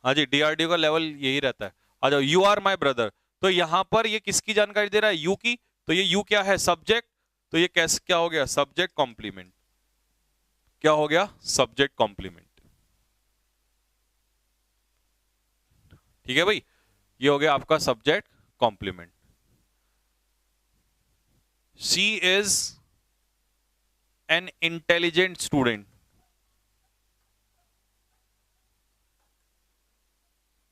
हाँ जी, डीआरडीओ का लेवल यही रहता है। आ जाओ, यू आर माई ब्रदर। तो यहां पर ये किसकी जानकारी दे रहा है? यू की। तो ये यू क्या है? सब्जेक्ट। तो ये कैसे क्या हो गया? Subject complement. क्या हो गया? Subject complement. ठीक है भाई, ये हो गया आपका subject complement. She is an intelligent student.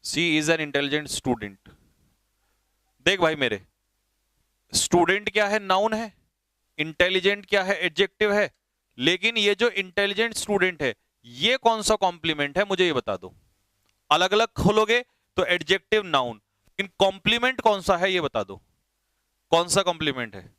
She is an intelligent student. देख भाई मेरे, स्टूडेंट क्या है? नाउन है। इंटेलिजेंट क्या है? एडजेक्टिव है। लेकिन ये जो इंटेलिजेंट स्टूडेंट है, ये कौन सा कॉम्प्लीमेंट है? मुझे ये बता दो। अलग अलग खोलोगे तो एडजेक्टिव, नाउन, लेकिन कॉम्प्लीमेंट कौन सा है ये बता दो। कौन सा कॉम्प्लीमेंट है?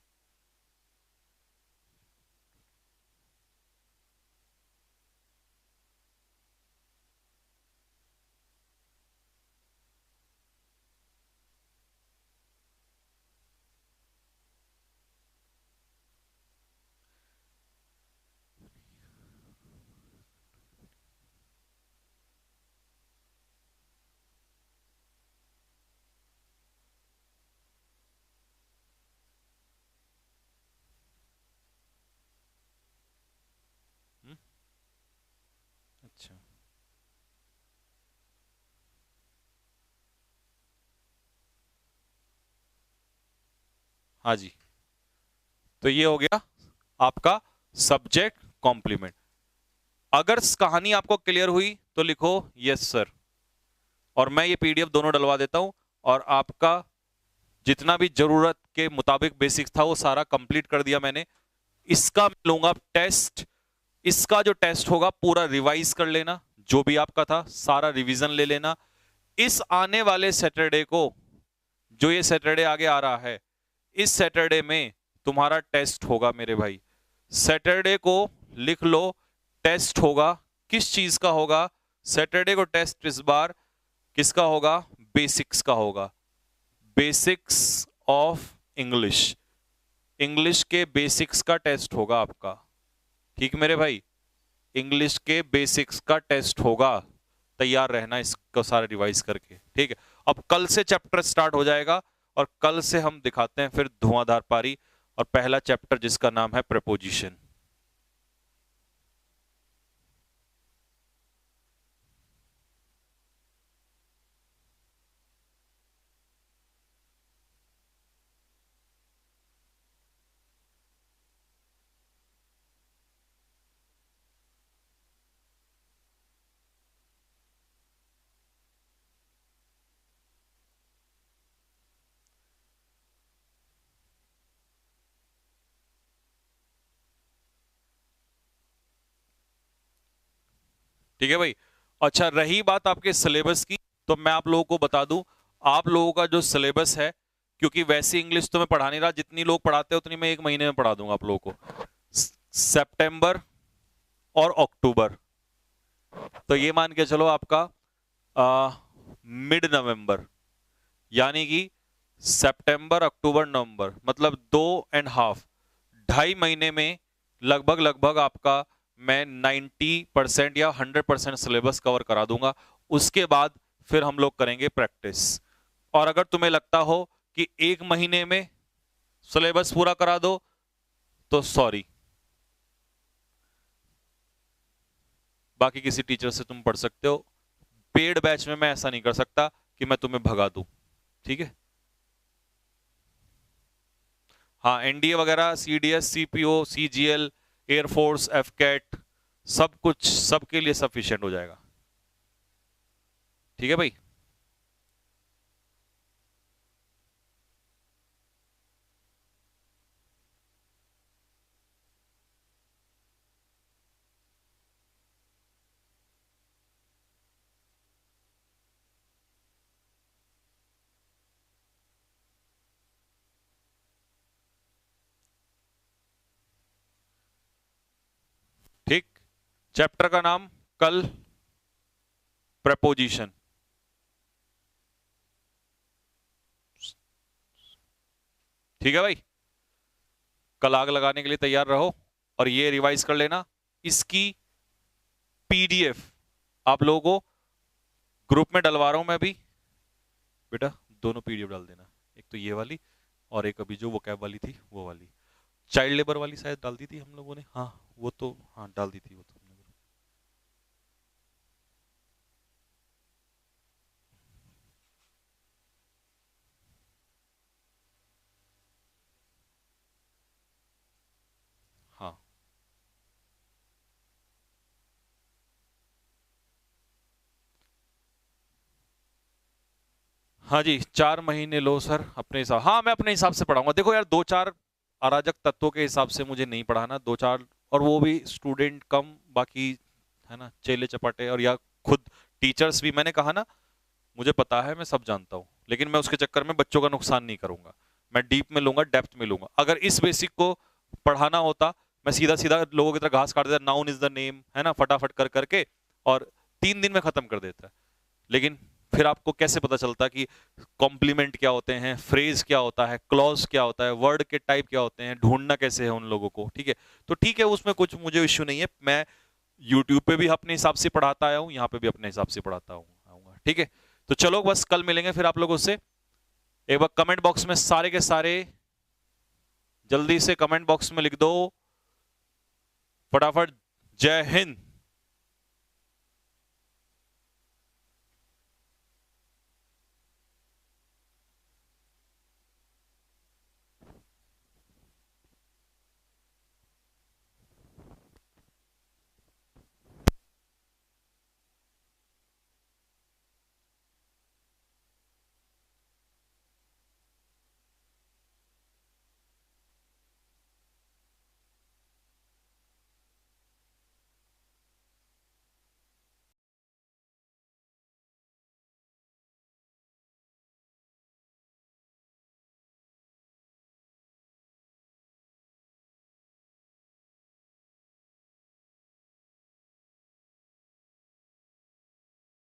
हुँ? अच्छा, हाँ जी। तो ये हो गया आपका सब्जेक्ट कॉम्प्लीमेंट। अगर कहानी आपको क्लियर हुई तो लिखो यस सर, और मैं ये पीडीएफ दोनों डलवा देता हूं। और आपका जितना भी जरूरत के मुताबिक बेसिक्स था वो सारा कंप्लीट कर दिया मैंने। इसका मैं लूंगा टेस्ट। इसका जो टेस्ट होगा पूरा रिवाइज कर लेना, जो भी आपका था सारा रिवीजन ले लेना। इस आने वाले सैटरडे को, जो ये सैटरडे आगे आ रहा है, इस सैटरडे में तुम्हारा टेस्ट होगा मेरे भाई। सैटरडे को लिख लो, टेस्ट होगा। किस चीज का होगा? सैटरडे को टेस्ट इस बार किसका होगा? बेसिक्स का होगा। बेसिक्स ऑफ इंग्लिश, इंग्लिश के बेसिक्स का टेस्ट होगा आपका। ठीक मेरे भाई, इंग्लिश के बेसिक्स का टेस्ट होगा। तैयार रहना इसको सारा रिवाइज करके, ठीक है। अब कल से चैप्टर स्टार्ट हो जाएगा और कल से हम दिखाते हैं फिर धुआंधार पारी और पहला चैप्टर जिसका नाम है प्रेपोजिशन। ठीक है भाई। अच्छा, रही बात आपके सिलेबस की, तो मैं आप लोगों को बता दूं, आप लोगों का जो सिलेबस है, क्योंकि वैसी इंग्लिश तो मैं पढ़ा नहीं रहा, जितनी लोग पढ़ाते हैं उतनी मैं 1 महीने में पढ़ा दूंगा आप लोगों को। सितंबर और अक्टूबर, तो ये मान के चलो आपका मिड नवंबर, यानी कि सितंबर अक्टूबर नवंबर, मतलब 2.5 ढाई महीने में लगभग लगभग आपका मैं 90% या 100% सिलेबस कवर करा दूंगा। उसके बाद फिर हम लोग करेंगे प्रैक्टिस। और अगर तुम्हें लगता हो कि 1 महीने में सिलेबस पूरा करा दो, तो सॉरी, बाकी किसी टीचर से तुम पढ़ सकते हो। पेड बैच में मैं ऐसा नहीं कर सकता कि मैं तुम्हें भगा दूं, ठीक है। हाँ, एनडीए वगैरह, सीडीएस, सीपीओ, सीजीएल, एयरफोर्स, एफकेट, सब कुछ सबके लिए सफिशिएंट हो जाएगा। ठीक है भाई। ठीक, चैप्टर का नाम कल प्रपोजिशन। ठीक है भाई, कल आग लगाने के लिए तैयार रहो और ये रिवाइज कर लेना। इसकी पीडीएफ आप लोगों को ग्रुप में डलवा रहा हूं मैं अभी, बेटा दोनों पीडीएफ डाल देना, एक तो ये वाली और एक अभी जो वोकैब वाली थी वो वाली। चाइल्ड लेबर वाली शायद डाल दी थी हम लोगों ने, हाँ वो तो, हाँ डाल दी थी वो तो हमने। हाँ हाँ जी, 4 महीने लो सर अपने हिसाब। हाँ मैं अपने हिसाब से पढ़ाऊंगा। देखो यार, 2-4 अराजक तत्वों के हिसाब से मुझे नहीं पढ़ाना, 2-4, और वो भी स्टूडेंट कम, बाकी है ना चेले चपाटे, और या खुद टीचर्स भी। मैंने कहा ना, मुझे पता है, मैं सब जानता हूँ, लेकिन मैं उसके चक्कर में बच्चों का नुकसान नहीं करूंगा। मैं डीप में लूंगा, डेप्थ में लूंगा। अगर इस बेसिक को पढ़ाना होता, मैं सीधा सीधा लोगों की तरह घास काट देता, नाउन इज द नेम, है ना, फटाफट कर करके, और 3 दिन में खत्म कर देता। लेकिन फिर आपको कैसे पता चलता कि कॉम्प्लीमेंट क्या होते हैं, फ्रेज क्या होता है, क्लॉज क्या होता है, वर्ड के टाइप क्या होते हैं, ढूंढना कैसे है उन लोगों को। ठीक है, तो ठीक है, उसमें कुछ मुझे इश्यू नहीं है। मैं यूट्यूब पे भी अपने हिसाब से पढ़ाता आया हूँ, यहाँ पे भी अपने हिसाब से पढ़ाता आऊंगा। ठीक है, तो चलो बस कल मिलेंगे फिर आप लोगों से। एक बार कमेंट बॉक्स में सारे के सारे जल्दी से कमेंट बॉक्स में लिख दो फटाफट, जय हिंद।